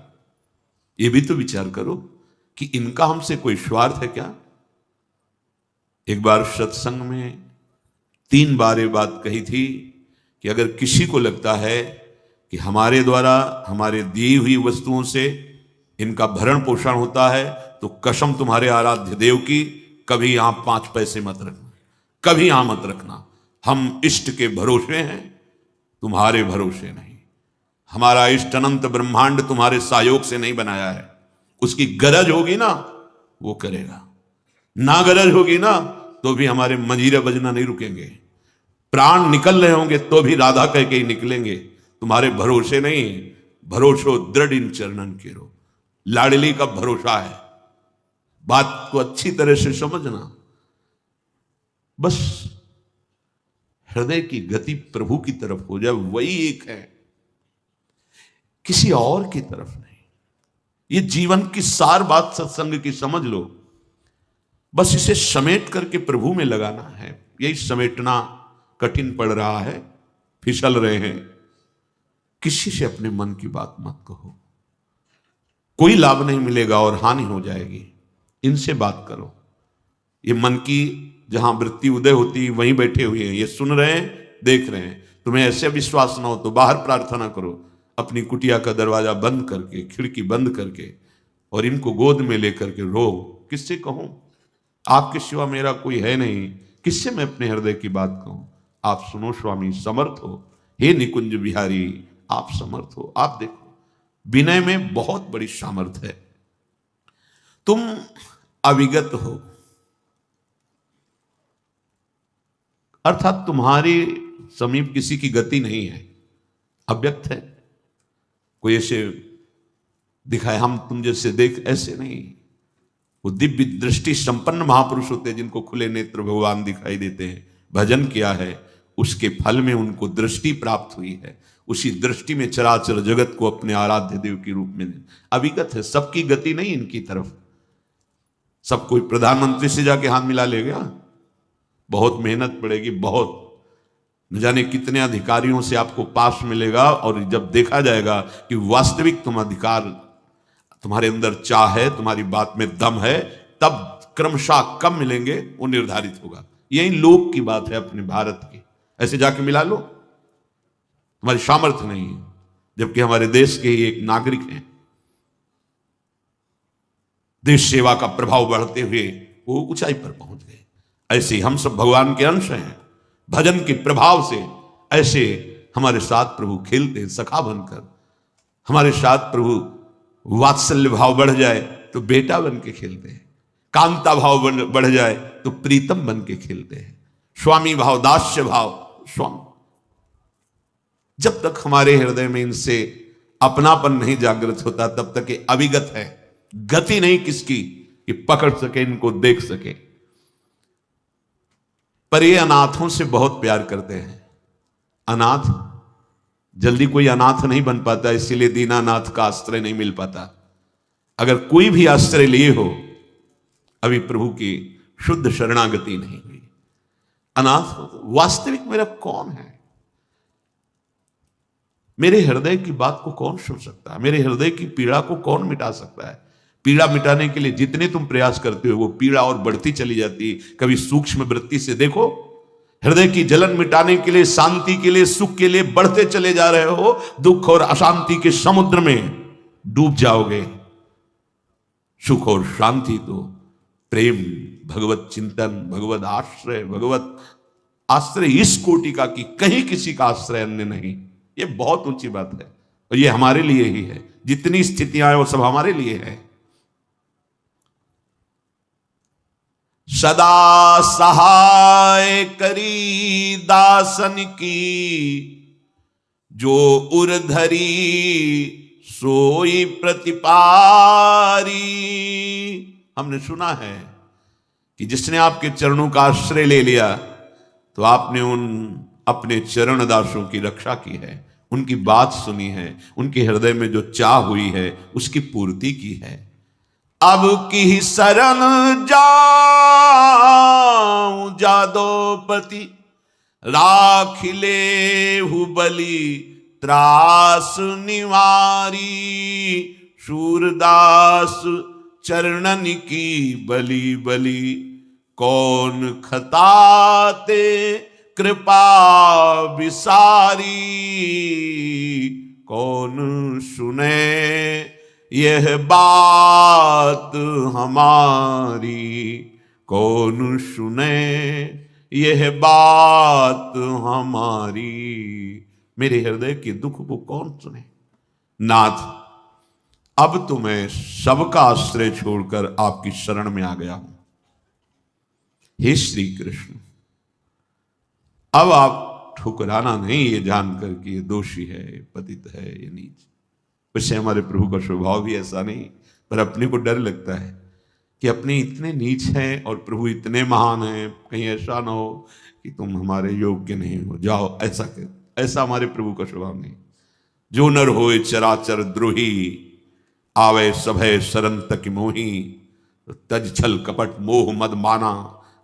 ये भी तो विचार करो कि इनका हमसे कोई स्वार्थ है क्या? एक बार सत्संग में 3 बार ये बात कही थी कि अगर किसी को लगता है कि हमारे द्वारा हमारे दी हुई वस्तुओं से इनका भरण पोषण होता है, तो कसम तुम्हारे आराध्य देव की, कभी यहां 5 पैसे मत रखना, कभी यहां मत रखना। हम इष्ट के भरोसे हैं, तुम्हारे भरोसे नहीं। हमारा इष्ट अनंत ब्रह्मांड तुम्हारे सहयोग से नहीं बनाया है। उसकी गरज होगी ना वो करेगा, ना गरज होगी ना तो भी हमारे मंजीरे बजना नहीं रुकेंगे। प्राण निकल रहे होंगे तो भी राधा कह के ही निकलेंगे। तुम्हारे भरोसे नहीं, भरोसो दृढ़ इन चरणन केरो। लाडली का भरोसा है। बात को अच्छी तरह से समझना। बस हृदय की गति प्रभु की तरफ हो जाए, वही एक है, किसी और की तरफ नहीं। ये जीवन की सार बात सत्संग की समझ लो। बस इसे समेट करके प्रभु में लगाना है। यही समेटना कठिन पड़ रहा है, फिसल रहे हैं। किसी से अपने मन की बात मत कहो, कोई लाभ नहीं मिलेगा और हानि हो जाएगी। इनसे बात करो। ये मन की जहां वृत्ति उदय होती वहीं बैठे हुए हैं, ये सुन रहे हैं, देख रहे हैं। तुम्हें ऐसे विश्वास ना हो तो बाहर प्रार्थना करो, अपनी कुटिया का दरवाजा बंद करके, खिड़की बंद करके, और इनको गोद में लेकर के रो। किससे कहूं? आपके सिवा मेरा कोई है नहीं, किससे मैं अपने हृदय की बात कहूं? आप सुनो स्वामी, समर्थ हो। हे निकुंज बिहारी, आप समर्थ हो। आप देखो, विनय में बहुत बड़ी सामर्थ्य है। तुम अविगत हो, अर्थात तुम्हारे समीप किसी की गति नहीं है, अव्यक्त है। कोई ऐसे दिखाए हम तुम जैसे देख, ऐसे नहीं। वो दिव्य दृष्टि संपन्न महापुरुष होते हैं जिनको खुले नेत्र भगवान दिखाई देते हैं। भजन किया है, उसके फल में उनको दृष्टि प्राप्त हुई है। उसी दृष्टि में चराचर जगत को अपने आराध्य देव के रूप में अविगत है। सबकी गति नहीं इनकी तरफ। सब कोई प्रधानमंत्री से जाके हाथ मिला लेगा? बहुत मेहनत पड़ेगी, बहुत। न जाने कितने अधिकारियों से आपको पास मिलेगा, और जब देखा जाएगा कि वास्तविक तुम अधिकार, तुम्हारे अंदर चाह है, तुम्हारी बात में दम है, तब क्रमशः कब मिलेंगे वो निर्धारित होगा। यही लोक की बात है अपने भारत की। ऐसे जाके मिला लो, तुम्हारी सामर्थ्य नहीं है, जबकि हमारे देश के ही एक नागरिक हैं, देश सेवा का प्रभाव बढ़ते हुए वो ऊंचाई पर पहुंच गए। ऐसे ही हम सब भगवान के अंश हैं, भजन के प्रभाव से ऐसे हमारे साथ प्रभु खेलते हैं सखा बनकर। हमारे साथ प्रभु वात्सल्य भाव बढ़ जाए तो बेटा बन के खेलते हैं, कांता भाव बढ़ जाए तो प्रीतम बन के खेलते हैं, स्वामी भाव, दास्य भाव, स्वामी। जब तक हमारे हृदय में इनसे अपनापन नहीं जागृत होता तब तक ये अविगत है, गति नहीं किसकी कि पकड़ सके, इनको देख सके। पर ये अनाथों से बहुत प्यार करते हैं। अनाथ जल्दी कोई अनाथ नहीं बन पाता, इसीलिए दीनानाथ का आश्रय नहीं मिल पाता। अगर कोई भी आश्रय लिए हो, अभी प्रभु की शुद्ध शरणागति नहीं हुई, अनाथ हो, वास्तविक मेरा कौन है? मेरे हृदय की बात को कौन सुन सकता है? मेरे हृदय की पीड़ा को कौन मिटा सकता है? पीड़ा मिटाने के लिए जितने तुम प्रयास करते हो वो पीड़ा और बढ़ती चली जाती। कभी सूक्ष्म वृत्ति से देखो, हृदय की जलन मिटाने के लिए, शांति के लिए, सुख के लिए बढ़ते चले जा रहे हो, दुख और अशांति के समुद्र में डूब जाओगे। सुख और शांति तो प्रेम, भगवत चिंतन, भगवत आश्रय, भगवत आश्रय इस कोटि का कि कहीं किसी का आश्रय अन्य नहीं। ये बहुत ऊंची बात है और ये हमारे लिए ही है। जितनी स्थितियां हैं वो सब हमारे लिए है। सदा सहाय करी दासन की, जो उर धरी सोई प्रतिपारी। हमने सुना है कि जिसने आपके चरणों का आश्रय ले लिया तो आपने उन अपने चरण दासों की रक्षा की है, उनकी बात सुनी है, उनके हृदय में जो चाह हुई है उसकी पूर्ति की है। अब की शरण जाऊं जादोपति, राख ले हुबली त्रास निवारी। सूरदास चरणन की बली बली, कौन खताते कृपा विसारी। कौन सुने यह बात हमारी, कौन सुने यह बात हमारी। मेरे हृदय के दुख को कौन सुने? नाथ, अब तो मैं सबका आश्रय छोड़कर आपकी शरण में आ गया हूं। हे श्री कृष्ण, अब आप ठुकराना नहीं ये जानकर कि ये दोषी है, ये पतित है, ये नीच। वैसे हमारे प्रभु का स्वभाव भी ऐसा नहीं, पर अपने को डर लगता है कि अपने इतने नीच हैं और प्रभु इतने महान हैं, कहीं ऐसा ना हो कि तुम हमारे योग्य नहीं हो, जाओ ऐसा कर। ऐसा हमारे प्रभु का स्वभाव नहीं। जो नर होए चराचर द्रोही, आवे सभय शरण तक मोही। तज छल कपट मोह मद माना,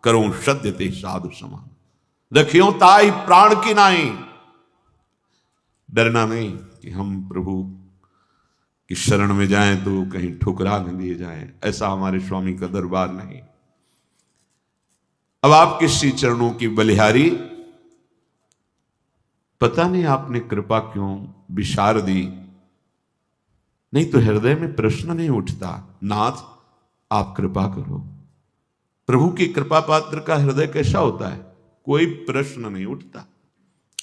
करो सद्य ते साधु समान। रखियो ताई प्राण की नाई। डरना नहीं कि हम प्रभु की शरण में जाएं तो कहीं ठुकरा न दिए जाएं, ऐसा हमारे स्वामी का दरबार नहीं। अब आपके श्री चरणों की बलिहारी, पता नहीं आपने कृपा क्यों विसार दी, नहीं तो हृदय में प्रश्न नहीं उठता, नाथ आप कृपा करो। प्रभु की कृपा पात्र का हृदय कैसा होता है? कोई प्रश्न नहीं उठता।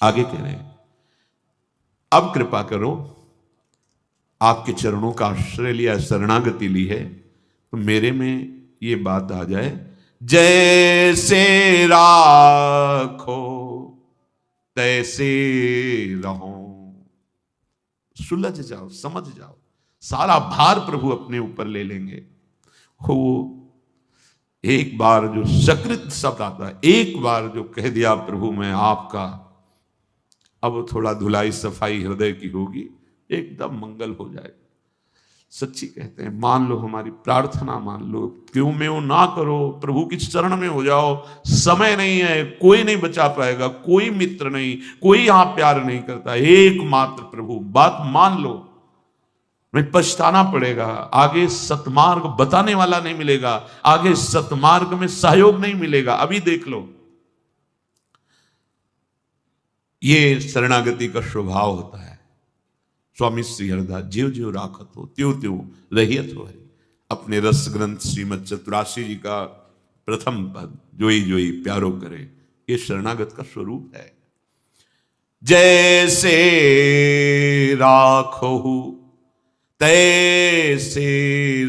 आगे कह रहे हैं, अब कृपा करो, आपके चरणों का आश्रय लिया, शरणागति ली है, तो मेरे में ये बात आ जाए, जैसे राखो तैसे रहो। सुलझ जाओ, समझ जाओ, सारा भार प्रभु अपने ऊपर ले लेंगे। हो एक बार जो सकृत शब्द आता है, एक बार जो कह दिया प्रभु मैं आपका, अब थोड़ा धुलाई सफाई हृदय की होगी, एकदम मंगल हो जाएगा। सच्ची कहते हैं, मान लो हमारी प्रार्थना, मान लो, क्यों में वो ना करो, प्रभु की चरण में हो जाओ। समय नहीं है, कोई नहीं बचा पाएगा, कोई मित्र नहीं, कोई यहां प्यार नहीं करता, एकमात्र प्रभु। बात मान लो, नहीं पछताना पड़ेगा, आगे सतमार्ग बताने वाला नहीं मिलेगा, आगे सतमार्ग में सहयोग नहीं मिलेगा। अभी देख लो, ये शरणागति का स्वभाव होता है। स्वामी श्री हरिदास, ज्यों ज्यों राखत हो त्यों त्यों रहियत हो है। अपने रस ग्रंथ श्रीमद चतुराशी जी का प्रथम पद, जोई जोई प्यारो करे, ये शरणागत का स्वरूप है। जैसे राखो तैसे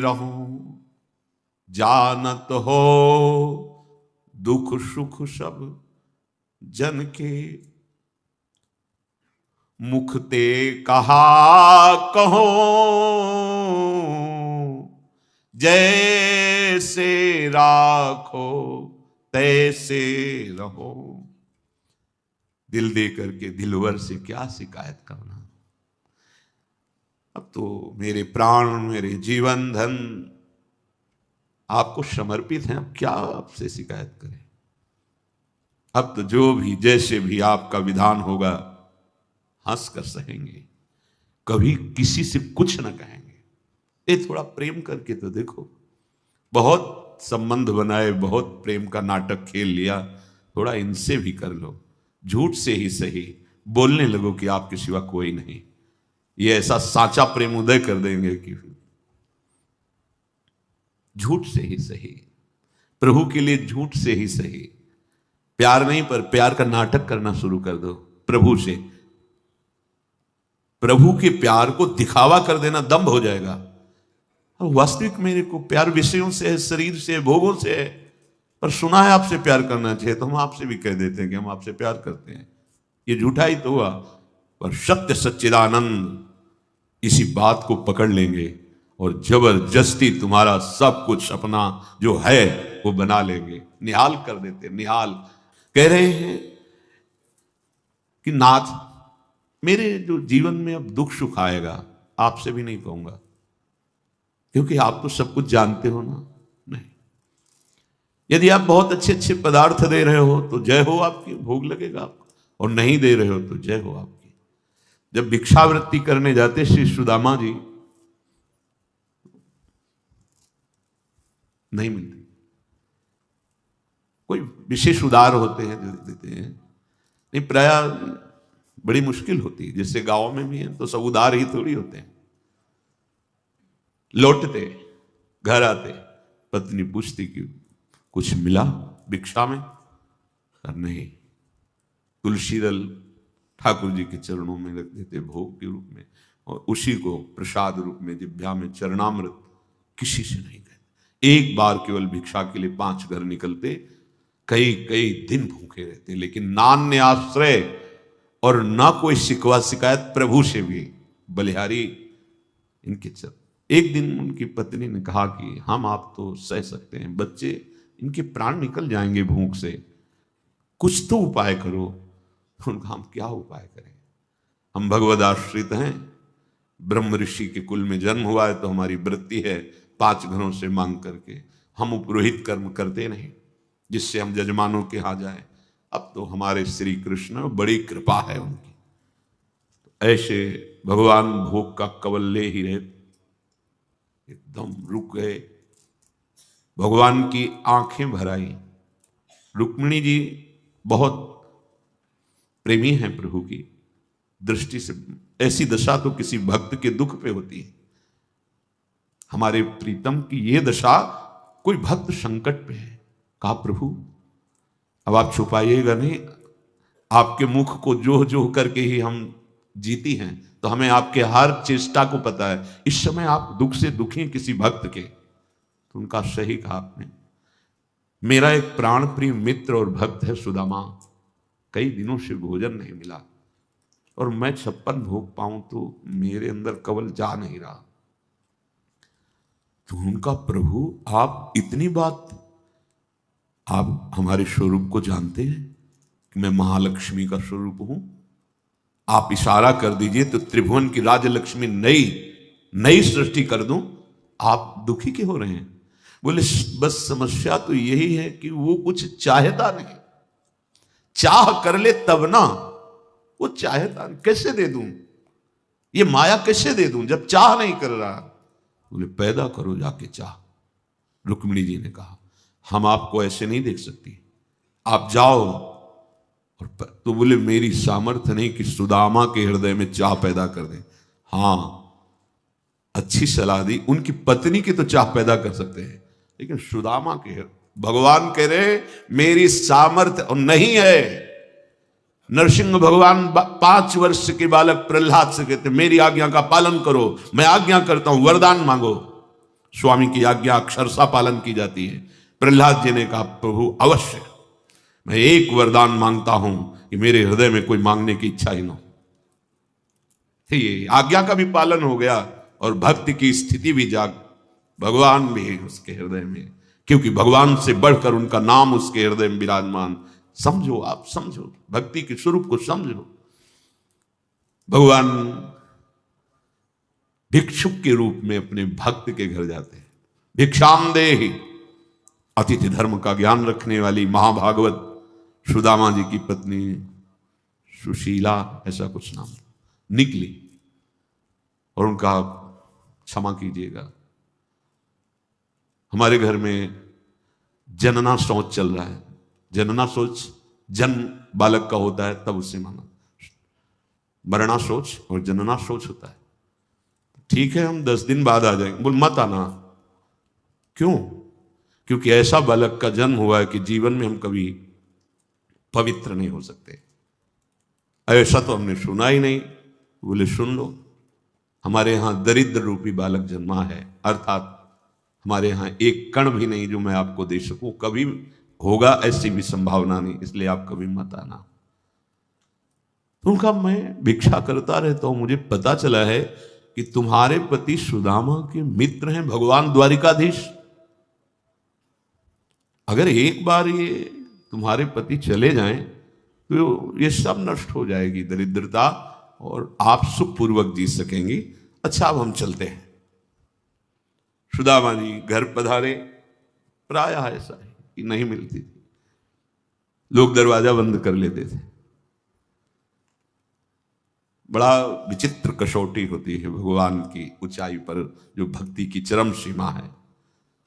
रहूं, जानत हो दुख सुख सब जन के, मुख ते कहा कहो जैसे राखो तैसे रहो। दिल दे करके दिलवर से क्या शिकायत करना। अब तो मेरे प्राण, मेरे जीवन धन आपको समर्पित हैं, अब क्या आपसे शिकायत करें। अब तो जो भी जैसे भी आपका विधान होगा हंस कर सहेंगे, कभी किसी से कुछ न कहेंगे। ये थोड़ा प्रेम करके तो देखो, बहुत संबंध बनाए, बहुत प्रेम का नाटक खेल लिया, थोड़ा इनसे भी कर लो। झूठ से ही सही बोलने लगो कि आपके सिवा कोई नहीं। ये ऐसा साचा प्रेम उदय कर देंगे कि झूठ से ही सही, प्रभु के लिए झूठ से ही सही। प्यार नहीं, पर प्यार का नाटक करना शुरू कर दो प्रभु से। प्रभु के प्यार को दिखावा कर देना दम्भ हो जाएगा। वास्तविक मेरे को प्यार विषयों से है, शरीर से है, भोगों से है, पर सुना है आपसे प्यार करना चाहिए, तो हम आपसे भी कह देते हैं कि हम आपसे प्यार करते हैं। ये झूठा ही तो हुआ, पर सत्य सच्चिदानंद इसी बात को पकड़ लेंगे और जबरदस्ती तुम्हारा सब कुछ अपना जो है वो बना लेंगे, निहाल कर देते। निहाल कह रहे हैं कि नाथ, मेरे जो जीवन में अब दुख सुख आएगा आपसे भी नहीं कहूंगा, क्योंकि आप तो सब कुछ जानते हो ना। नहीं, यदि आप बहुत अच्छे अच्छे पदार्थ दे रहे हो तो जय हो आपकी, भोग लगेगा आपको, और नहीं दे रहे हो तो जय हो आपकी। जब भिक्षावृत्ति करने जाते श्री सुदामा जी, नहीं मिलती, कोई विशेष उदार होते हैं जो देते हैं, नहीं प्राय बड़ी मुश्किल होती है। जैसे गांव में भी है तो सब उदार ही थोड़ी होते हैं। लौटते घर आते पत्नी पूछती कि कुछ मिला भिक्षा में? नहीं, तुलसी दल ठाकुर जी के चरणों में रख देते भोग के रूप में, और उसी को प्रसाद रूप में जिह्वा में चरणामृत, किसी से नहीं कहते। एक बार केवल भिक्षा के लिए 5 घर निकलते, कई कई दिन भूखे रहते, लेकिन नान्य आश्रय और ना कोई शिकवा शिकायत प्रभु से भी। बलिहारी इनके चल, एक दिन उनकी पत्नी ने कहा कि हम आप तो सह सकते हैं, बच्चे इनके प्राण निकल जाएंगे भूख से, कुछ तो उपाय करो। उनका हम क्या उपाय करें, हम भगवद आश्रित हैं, ब्रह्म ऋषि के कुल में जन्म हुआ है तो हमारी वृत्ति है 5 घरों से मांग करके, हम उपरोहित कर्म करते नहीं जिससे हम जजमानों के यहाँ जाएं। अब तो हमारे श्री कृष्ण, बड़ी कृपा है उनकी, तो ऐसे भगवान भोग का कवल ले ही रहे, एकदम रुक गए। भगवान की आंखें भर आई। रुक्मिणी जी बहुत प्रेमी हैं प्रभु की दृष्टि से, ऐसी दशा तो किसी भक्त के दुख पे होती है। हमारे प्रीतम की ये दशा, कोई भक्त संकट पे है। कहा प्रभु अब आप छुपाइएगा नहीं, आपके मुख को जोह जोह करके ही हम जीती हैं, तो हमें आपके हर चेष्टा को पता है। इस समय आप दुख से दुखी हैं किसी भक्त के, तो उनका सही कहा आपने। मेरा एक प्राण प्रिय मित्र और भक्त है सुदामा, कई दिनों से भोजन नहीं मिला, और मैं 56 भोग पाऊं तो मेरे अंदर कवल जा नहीं रहा। तो उनका प्रभु आप इतनी बात, आप हमारे स्वरूप को जानते हैं कि मैं महालक्ष्मी का स्वरूप हूं। आप इशारा कर दीजिए तो त्रिभुवन की राजलक्ष्मी नई नई सृष्टि कर दूं, आप दुखी क्यों हो रहे हैं? बोले बस समस्या तो यही है कि वो कुछ चाहता नहीं, चाह कर ले तब ना, वो चाहता नहीं, कैसे दे दूं, ये माया कैसे दे दूं जब चाह नहीं कर रहा? बोले पैदा करो जाके चाह। रुक्मिणी जी ने कहा हम आपको ऐसे नहीं देख सकती, आप जाओ। और तो बोले मेरी सामर्थ्य नहीं कि सुदामा के हृदय में चाह पैदा कर दे। हाँ, अच्छी सलाह दी, उनकी पत्नी की तो चाह पैदा कर सकते हैं, लेकिन सुदामा के भगवान कह रहे मेरी सामर्थ्य नहीं है। नरसिंह भगवान 5 वर्ष के बालक प्रहलाद से कहते मेरी आज्ञा का पालन करो, मैं आज्ञा करता हूं, वरदान मांगो। स्वामी की आज्ञा अक्षरशः पालन की जाती है। प्रहलाद जी ने कहा प्रभु अवश्य, मैं एक वरदान मांगता हूं कि मेरे हृदय में कोई मांगने की इच्छा ही ना हो। ये आज्ञा का भी पालन हो गया और भक्ति की स्थिति भी जाग, भगवान भी उसके हृदय में, क्योंकि भगवान से बढ़कर उनका नाम उसके हृदय में विराजमान। समझो, आप समझो, भक्ति के स्वरूप को समझो। भगवान भिक्षुक के रूप में अपने भक्त के घर जाते हैं। भिक्षाम देहि, अतिथि धर्म का ज्ञान रखने वाली महाभागवत सुदामा जी की पत्नी सुशीला, ऐसा कुछ नाम, निकली और उनका क्षमा कीजिएगा, हमारे घर में जनना शौच चल रहा है। जनना शौच जन्म बालक का होता है तब उससे माना, मरना शौच और जनना शौच होता है। ठीक है, हम 10 दिन बाद आ जाएंगे। बोल मत आना। क्यों? क्योंकि ऐसा बालक का जन्म हुआ है कि जीवन में हम कभी पवित्र नहीं हो सकते। ऐसा तो हमने सुना ही नहीं। बोले सुन लो, हमारे यहां दरिद्र रूपी बालक जन्मा है, अर्थात हमारे यहां एक कण भी नहीं जो मैं आपको दे सकूं, कभी होगा ऐसी भी संभावना नहीं, इसलिए आप कभी मत आना। उनका मैं भिक्षा करता रहता हूं, मुझे पता चला है कि तुम्हारे पति सुदामा के मित्र हैं भगवान द्वारिकाधीश। अगर एक बार ये तुम्हारे पति चले जाएं तो ये सब नष्ट हो जाएगी, दरिद्रता, और आप सुखपूर्वक जी सकेंगी। अच्छा, अब हम चलते हैं। सुदामा जी घर पधारे। प्रायः ऐसा है कि नहीं मिलती थी, लोग दरवाजा बंद कर लेते थे। बड़ा विचित्र कसौटी होती है भगवान की ऊंचाई पर, जो भक्ति की चरम सीमा है।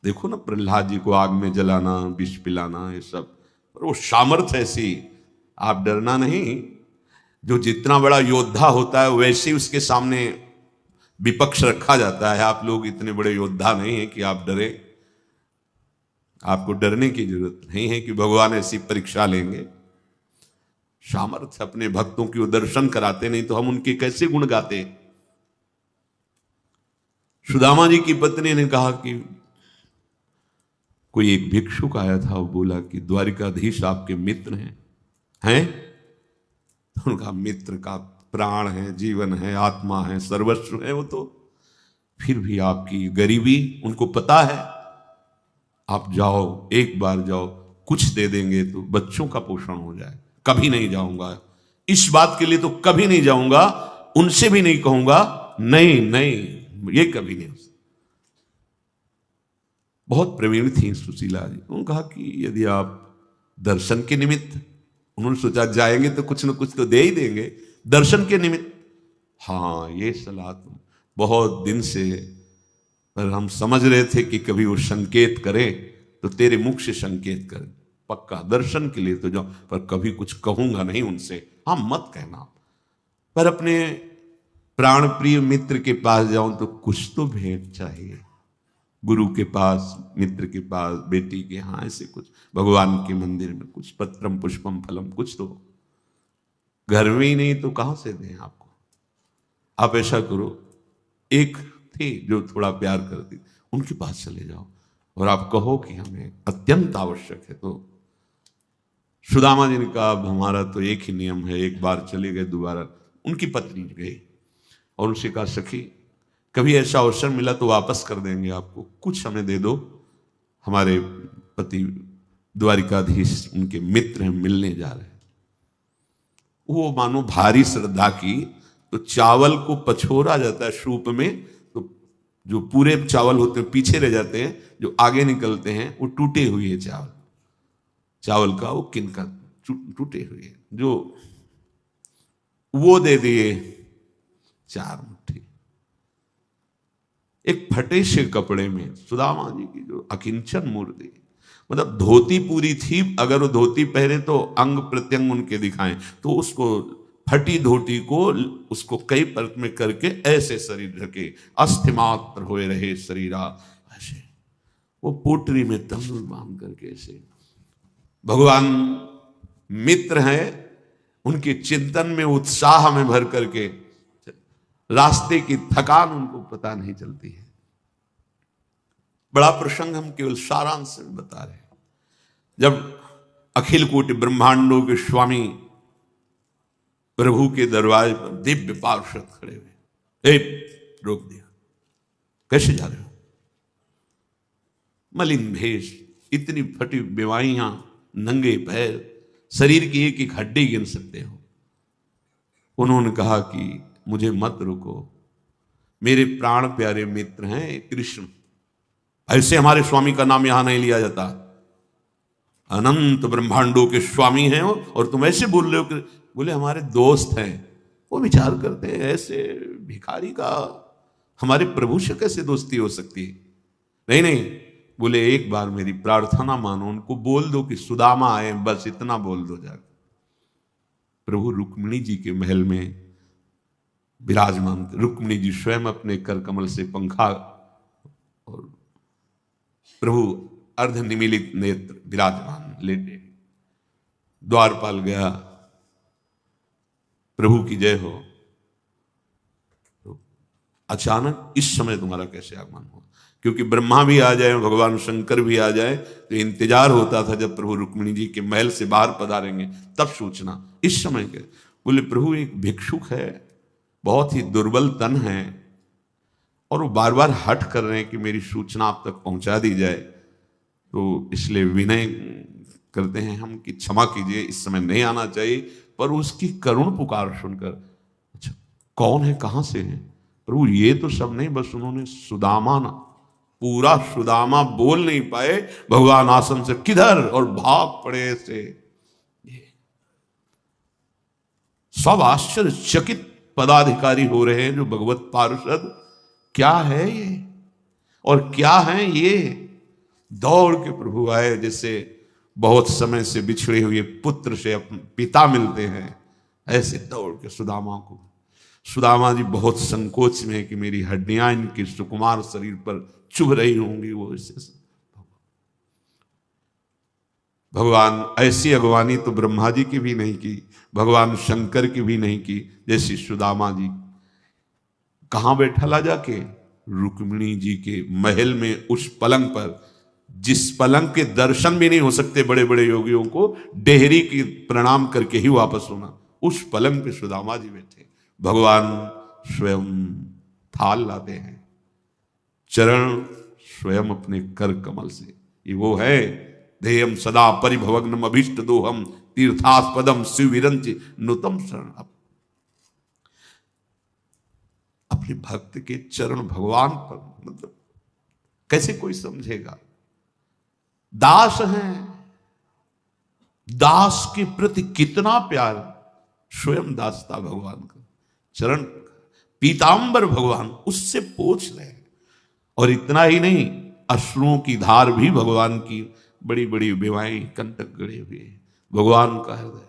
देखो ना, प्रहलाद जी को आग में जलाना, विष पिलाना, ये सब, और वो सामर्थ्य ऐसी, आप डरना नहीं। जो जितना बड़ा योद्धा होता है वैसे उसके सामने विपक्ष रखा जाता है। आप लोग इतने बड़े योद्धा नहीं हैं कि आप डरे। आपको डरने की जरूरत नहीं है कि भगवान ऐसी परीक्षा लेंगे। सामर्थ्य अपने भक्तों की वो दर्शन कराते, नहीं तो हम उनके कैसे गुण गाते। सुदामा जी की पत्नी ने कहा कि कोई एक भिक्षुक आया था, वो बोला कि द्वारिकाधीश आपके मित्र हैं? तो उनका मित्र का प्राण है, जीवन है, आत्मा है, सर्वस्व है वो तो। फिर भी आपकी गरीबी उनको पता है। आप जाओ, एक बार जाओ, कुछ दे देंगे तो बच्चों का पोषण हो जाए। कभी नहीं जाऊंगा, इस बात के लिए तो कभी नहीं जाऊंगा, उनसे भी नहीं कहूंगा, नहीं नहीं, ये कभी नहीं। बहुत प्रवीण थी सुशीला जी। उन्होंने कहा कि यदि आप दर्शन के निमित्त, उन्होंने सोचा जाएंगे तो कुछ न कुछ तो दे ही देंगे, दर्शन के निमित्त। हाँ, ये सलाह तो बहुत दिन से, पर हम समझ रहे थे कि कभी वो संकेत करे तो तेरे मुख से संकेत करे, पक्का दर्शन के लिए तो जाओ, पर कभी कुछ कहूंगा नहीं उनसे। हाँ, मत कहना, पर अपने प्राण प्रिय मित्र के पास जाऊं तो कुछ तो भेंट चाहिए। गुरु के पास, मित्र के पास, बेटी के, हाँ ऐसे कुछ, भगवान के मंदिर में कुछ, पत्रम पुष्पम फलम, कुछ तो। घर में ही नहीं तो कहां से दें आपको? आप ऐसा करो, एक थी जो थोड़ा प्यार करती, उनके पास चले जाओ और आप कहो कि हमें अत्यंत आवश्यक है। तो सुदामा जी ने कहा अब हमारा तो एक ही नियम है, एक बार चले गए, दोबारा। उनकी पत्नी गई और उनसे कहा सखी, कभी ऐसा अवसर मिला तो वापस कर देंगे आपको, कुछ हमें दे दो, हमारे पति द्वारिकाधीश उनके मित्र हैं, मिलने जा रहे हैं। वो मानो भारी श्रद्धा की, तो चावल को पछोरा जाता है सूप में, तो जो पूरे चावल होते हैं पीछे रह जाते हैं, जो आगे निकलते हैं वो टूटे हुए चावल, चावल का वो किनका टूटे हुए, जो वो दे दिए 4 मुट्ठी। एक फटे से कपड़े में सुदामा जी की जो अकिंचन मूर्ति, मतलब धोती पूरी थी, अगर वो धोती पहने तो अंग प्रत्यंग उनके दिखाएं, तो उसको फटी धोती को उसको कई परत में करके ऐसे शरीर ढके, अस्थि मात्र हुए रहे शरीरा, ऐसे वो पोटरी में तंदुल बांध करके ऐसे। भगवान मित्र हैं, उनके चिंतन में उत्साह में भर करके रास्ते की थकान उनको पता नहीं चलती है। बड़ा प्रसंग हम केवल सारांश में बता रहे हैं। जब अखिल कोटि ब्रह्मांडों के स्वामी प्रभु के दरवाजे पर दिव्य पार्षद खड़े हुए, रोक दिया, कैसे जा रहे हो? मलिन भेष, इतनी फटी बेवाइयां, नंगे पैर, शरीर की एक एक हड्डी गिन सकते हो। उन्होंने कहा कि मुझे मत रुको, मेरे प्राण प्यारे मित्र हैं कृष्ण, ऐसे हमारे स्वामी का नाम यहां नहीं लिया जाता। अनंत ब्रह्मांडों के स्वामी हैं और तुम ऐसे बोल रहे हो कि, बोले हमारे दोस्त हैं। वो विचार करते हैं ऐसे भिखारी का हमारे प्रभु से कैसे दोस्ती हो सकती है? नहीं नहीं, बोले एक बार मेरी प्रार्थना मानो, उनको बोल दो कि सुदामा आए, बस इतना बोल दो जाकर। प्रभु रुक्मिणी जी के महल में विराजमान, रुक्मिणी जी स्वयं अपने कर कमल से पंखा, और प्रभु अर्ध निमीलित नेत्र विराजमान लेटे। द्वारपाल गया, प्रभु की जय हो। तो अचानक इस समय तुम्हारा कैसे आगमन हुआ? क्योंकि ब्रह्मा भी आ जाए, भगवान शंकर भी आ जाए, तो इंतजार होता था जब प्रभु रुक्मिणी जी के महल से बाहर पधारेंगे तब सूचना। इस समय के बोले प्रभु एक भिक्षुक है, बहुत ही दुर्बल तन है, और वो बार बार हट कर रहे हैं कि मेरी सूचना आप तक पहुंचा दी जाए, तो इसलिए विनय करते हैं हम कि क्षमा कीजिए, इस समय नहीं आना चाहिए। पर उसकी करुण पुकार सुनकर, अच्छा कौन है, कहां से है? प्रभु ये तो सब नहीं, बस उन्होंने सुदामा ना, पूरा सुदामा बोल नहीं पाए, भगवान आसन से किधर और भाग पड़े से। सब आश्चर्यचकित पदाधिकारी हो रहे हैं जो भगवत पार्षद, क्या है ये और क्या है ये? दौड़ के प्रभु आए, जैसे बहुत समय से बिछड़े हुए पुत्र से अपने पिता मिलते हैं, ऐसे दौड़ के सुदामा को। सुदामा जी बहुत संकोच में है कि मेरी हड्डियां इनके सुकुमार शरीर पर चुभ रही होंगी, वो ऐसे। भगवान ऐसी अगवानी तो ब्रह्मा जी की भी नहीं की, भगवान शंकर की भी नहीं की, जैसी सुदामा जी। कहां बैठा ला जाके? रुक्मिणी जी के महल में, उस पलंग पर जिस पलंग के दर्शन भी नहीं हो सकते बड़े बड़े योगियों को, डेहरी की प्रणाम करके ही वापस होना, उस पलंग पे सुदामा जी बैठे। भगवान स्वयं थाल लाते हैं, चरण स्वयं अपने कर कमल से। ये वो है, ध्येयम सदा परिभवग्नम अभीष्ट दोहम तीर्थास्पदम शिविरंच नुतम शरण। अपने भक्त के चरण भगवान पर, मतलब कैसे कोई समझेगा? दास हैं, दास के प्रति कितना प्यार, स्वयं दास था भगवान का, चरण पीतांबर भगवान उससे पोंछ रहे हैं। और इतना ही नहीं, अश्रुओं की धार भी भगवान की, बड़ी बड़ी बेवाएं कंटक गड़े हुए हैं, भगवान का हृदय।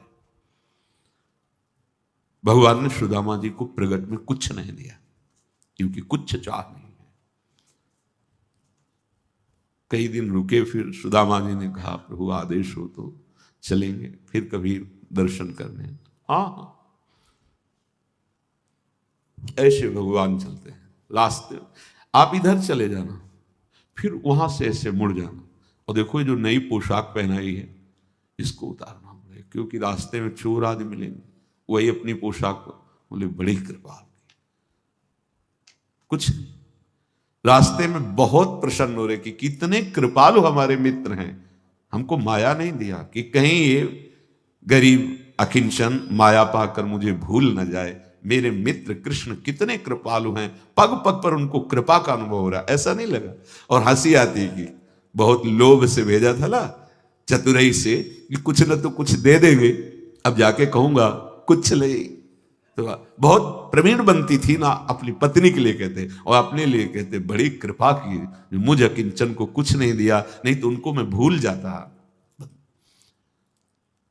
भगवान ने सुदामा जी को प्रगट में कुछ नहीं दिया, क्योंकि कुछ चाह नहीं है। कई दिन रुके, फिर सुदामा जी ने कहा प्रभु आदेश हो तो चलेंगे फिर कभी दर्शन करने। हाँ, ऐसे भगवान चलते हैं रास्ते, आप इधर चले जाना, फिर वहां से ऐसे मुड़ जाना, और देखो जो नई पोशाक पहनाई है इसको उतारना पड़ेगा, क्योंकि रास्ते में चोर आदि मिलेंगे, वही अपनी पोशाक को। बोले बड़ी कृपा, कुछ रास्ते में बहुत प्रसन्न हो रहे कि कितने कृपालु हमारे मित्र हैं, हमको माया नहीं दिया कि कहीं ये गरीब अकिंचन माया पाकर मुझे भूल न जाए, मेरे मित्र कृष्ण कितने कृपालु हैं, पग पग पर उनको कृपा का अनुभव हो रहा, ऐसा नहीं लगा। और हंसी आती कि बहुत लोभ से भेजा था ना, चतुराई से, कि कुछ न तो कुछ दे देंगे, अब जाके कहूंगा कुछ नहीं। तो बहुत प्रवीण बनती थी ना, अपनी पत्नी के लिए कहते और अपने लिए कहते, बड़ी कृपा की मुझ अकिंचन को कुछ नहीं दिया, नहीं तो उनको मैं भूल जाता।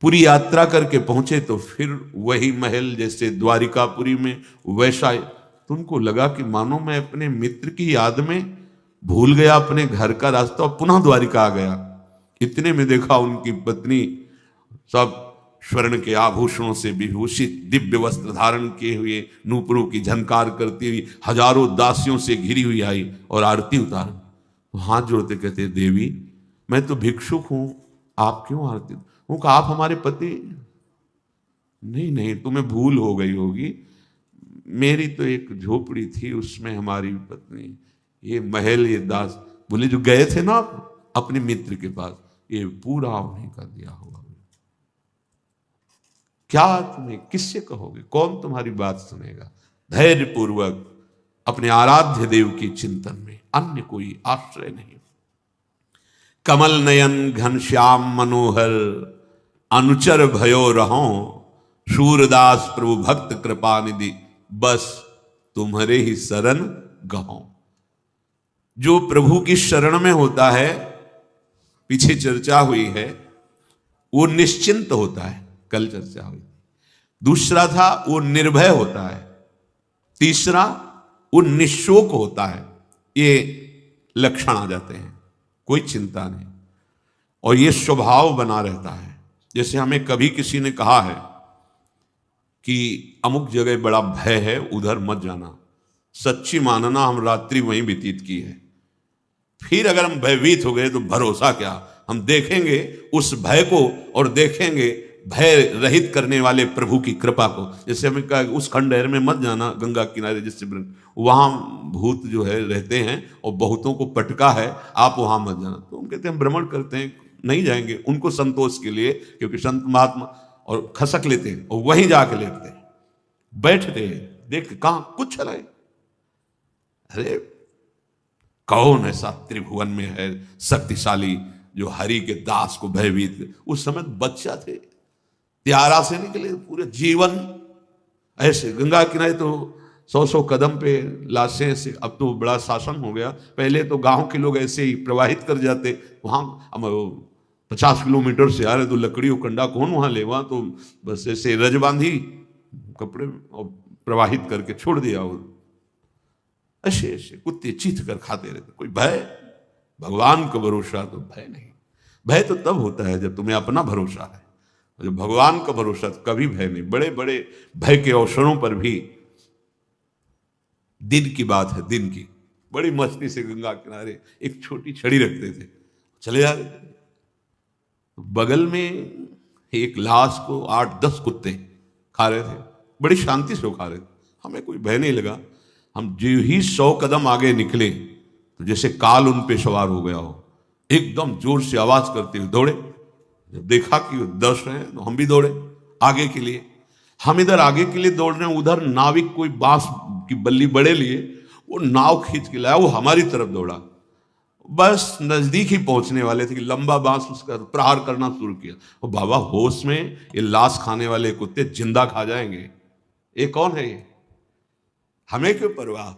पूरी यात्रा करके पहुंचे तो फिर वही महल, जैसे द्वारिकापुरी में वैसा, तुमको लगा कि मानो मैं अपने मित्र की याद में भूल गया अपने घर का रास्ता और पुनः द्वारिका आ गया। इतने में देखा उनकी पत्नी सब स्वर्ण के आभूषणों से विभूषित, दिव्य वस्त्र धारण किए हुए, नूपुरों की झनकार करती हुई, हजारों दासियों से घिरी हुई आई और आरती उतार। तो हाथ जोड़ते कहते, देवी मैं तो भिक्षुक हूं, आप क्यों आरती? वो कहा, आप हमारे पति? नहीं नहीं, तुम्हें भूल हो गई होगी, मेरी तो एक झोपड़ी थी, उसमें हमारी पत्नी, ये महल, ये दास। बोले, जो गए थे ना अपने मित्र के पास, ये पूरा उन्हीं का दिया हुआ। क्या तुम्हें किससे कहोगे, कौन तुम्हारी बात सुनेगा? धैर्य पूर्वक अपने आराध्य देव के चिंतन में, अन्य कोई आश्रय नहीं। कमल नयन घनश्याम मनोहर, अनुचर भयो रहो, सूरदास प्रभु भक्त कृपा निधि, बस तुम्हारे ही शरण गहो। जो प्रभु की शरण में होता है, पीछे चर्चा हुई है, वो निश्चिंत होता है, कल चर्चा हुई। दूसरा था वो निर्भय होता है, तीसरा वो निशोक होता है। ये लक्षण आ जाते हैं, कोई चिंता नहीं, और ये स्वभाव बना रहता है। जैसे हमें कभी किसी ने कहा है कि अमुक जगह बड़ा भय है, उधर मत जाना, सच्ची मानना हम रात्रि वहीं व्यतीत की है। फिर अगर हम भयभीत हो गए तो भरोसा क्या, हम देखेंगे उस भय को और देखेंगे भय रहित करने वाले प्रभु की कृपा को। जैसे हमें कहा उस खंडहर में मत जाना, गंगा किनारे, जिससे वहां भूत जो है रहते हैं और बहुतों को पटका है, आप वहां मत जाना। तो हम कहते हैं हम भ्रमण करते हैं, नहीं जाएंगे, उनको संतोष के लिए, क्योंकि संत महात्मा, और खसक लेते हैं और वहीं जाके लेटते हैं, बैठते हैं, देख कहां कुछ चलाए। अरे कौन ऐसा त्रिभुवन में है शक्तिशाली जो हरि के दास को भयभीत? उस समय बच्चा थे, त्यारा से निकले, पूरे जीवन ऐसे गंगा किनारे तो 100-100 कदम पे लाशें से। अब तो बड़ा शासन हो गया, पहले तो गांव के लोग ऐसे ही प्रवाहित कर जाते वहां। 50 किलोमीटर से आ रहे तो लकड़ी और कंडा कौन वहां ले, वहां तो बस ऐसे रज बांधी कपड़े और प्रवाहित करके छोड़ दिया। ऐसे ऐसे कुत्ते चीथ कर खाते रहते, कोई भय? भगवान का भरोसा तो भय नहीं। भय तो तब होता है जब तुम्हें अपना भरोसा है, जब भगवान का भरोसा तो कभी भय नहीं। बड़े बड़े भय के अवसरों पर भी, दिन की बात है, दिन की, बड़ी मस्ती से गंगा किनारे एक छोटी छड़ी रखते थे, चले जा रहे थे, बगल में एक लाश को 8-10 कुत्ते खा रहे थे, बड़ी शांति से खा रहे थे। हमें कोई भय नहीं लगा। हम जो ही 100 कदम आगे निकले तो जैसे काल उन पे सवार हो गया हो, एकदम जोर से आवाज करते हुए दौड़े। जब देखा कि 10 हैं तो हम भी दौड़े आगे के लिए। हम इधर आगे के लिए दौड़ रहे हैं, उधर नाविक कोई बांस की बल्ली बड़े लिए, वो नाव खींच के लाया, वो हमारी तरफ दौड़ा। बस नजदीक ही पहुंचने वाले थे कि लंबा बांस उसका प्रहार करना शुरू किया। और बाबा होश में, ये लाश खाने वाले कुत्ते जिंदा खा जाएंगे, ये कौन है ये? हमें क्यों परवाह?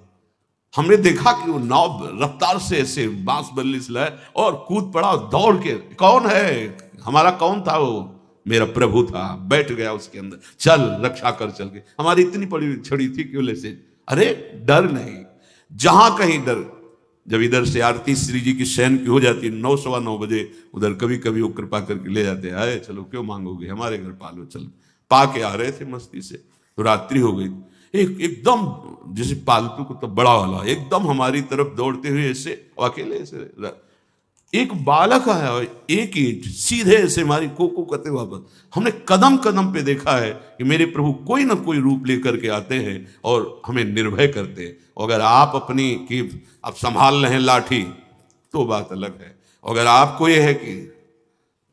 हमने देखा कि वो नाव रफ्तार से ऐसे बांस बल्ली से लाए और कूद पड़ा दौड़ के। कौन है? हमारा कौन था वो? मेरा प्रभु था। बैठ गया उसके अंदर, चल रक्षा कर चल के। हमारी इतनी बड़ी छड़ी थी कि से, अरे डर नहीं, जहां कहीं डर। जब इधर से आरती श्री जी की शयन की हो जाती 9-9:15 बजे, उधर कभी कभी वो कृपा करके ले जाते, आए चलो क्यों मांगोगे, हमारे घर पालो। चल पा के आ रहे थे मस्ती से, तो रात्रि हो गई। एकदम जैसे पालतू को तो बड़ा वाला एकदम हमारी तरफ दौड़ते हुए ऐसे अकेले ऐसे, एक बालक आया, एक ईंट सीधे ऐसे हमारी को करते वापस। हमने कदम कदम पे देखा है कि मेरे प्रभु कोई ना कोई रूप लेकर के आते हैं और हमें निर्भय करते हैं। अगर आप अपनी की आप संभाल रहे हैं लाठी तो बात अलग है, अगर आपको ये है कि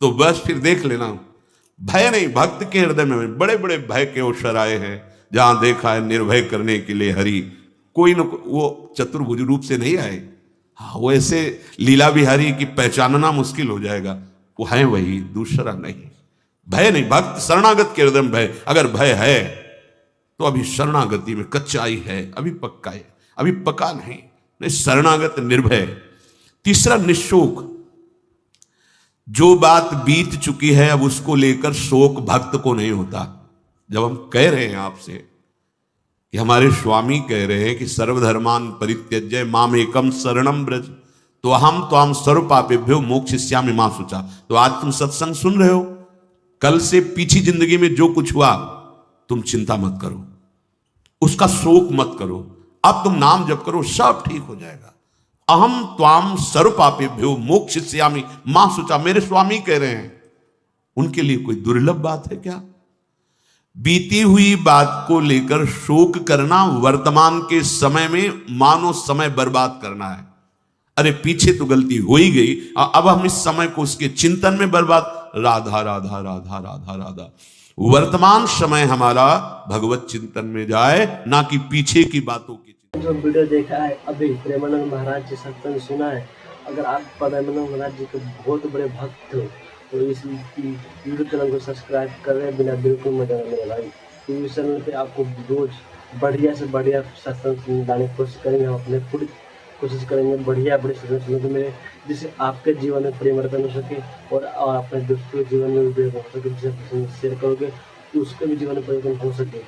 तो बस फिर देख लेना, भय नहीं। भक्त के हृदय में बड़े बड़े भय के अवसर आए हैं, जहां देखा है निर्भय करने के लिए हरि, कोई न वो चतुर्भुज रूप से नहीं आए। हाँ, वो ऐसे लीला बिहारी की पहचानना मुश्किल हो जाएगा, वो है वही, दूसरा नहीं। भय नहीं, भक्त शरणागत के हृदय में भय, अगर भय है तो अभी शरणागति में कच्चाई है, अभी पक्का है, अभी पका नहीं शरणागत निर्भय। तीसरा निशोक, जो बात बीत चुकी है अब उसको लेकर शोक भक्त को नहीं होता। जब हम कह रहे हैं आपसे कि हमारे स्वामी कह रहे हैं कि सर्वधर्मान परित्यज्य माम एकम शरणम ब्रज, तो हम त्वाम सर्व पापेभ्यो मोक्षयिष्यामि मा शुचा। तो आज तुम सत्संग सुन रहे हो, कल से पीछी जिंदगी में जो कुछ हुआ तुम चिंता मत करो, उसका शोक मत करो, अब तुम नाम जप करो, सब ठीक हो जाएगा। अहम त्वाम सर्व पापेभ्यो मोक्षयिष्यामि मा शुचा, मेरे स्वामी कह रहे हैं। उनके लिए कोई दुर्लभ बात है क्या? बीती हुई बात को लेकर शोक करना वर्तमान के समय में मानो समय बर्बाद करना है। अरे पीछे तो गलती हो ही गई, अब हम इस समय को उसके चिंतन में बर्बाद, राधा राधा राधा राधा राधा। वर्तमान समय हमारा भगवत चिंतन में जाए, ना कि पीछे की बातों की। जो वीडियो देखा है अभी प्रेमानंद महाराज जी सत्संग सुना है, अगर आप प्रेमानंद महाराज जी के बहुत बड़े भक्त हो तो इस यूट्यूब चैनल को सब्सक्राइब कर रहे बिना बिल्कुल मजा नहीं भाई। तो इस चैनल पे आपको रोज बढ़िया से बढ़िया सत्संग लाने की कोशिश करेंगे, हम अपने पूरी कोशिश करेंगे बढ़िया बड़े सत्संग सुनने को मिले, जिससे आपके जीवन में परिवर्तन हो सके और अपने दोस्तों के जीवन में भी हो सके। जिसे शेयर करोगे तो उसके भी जीवन में परिवर्तन हो सके।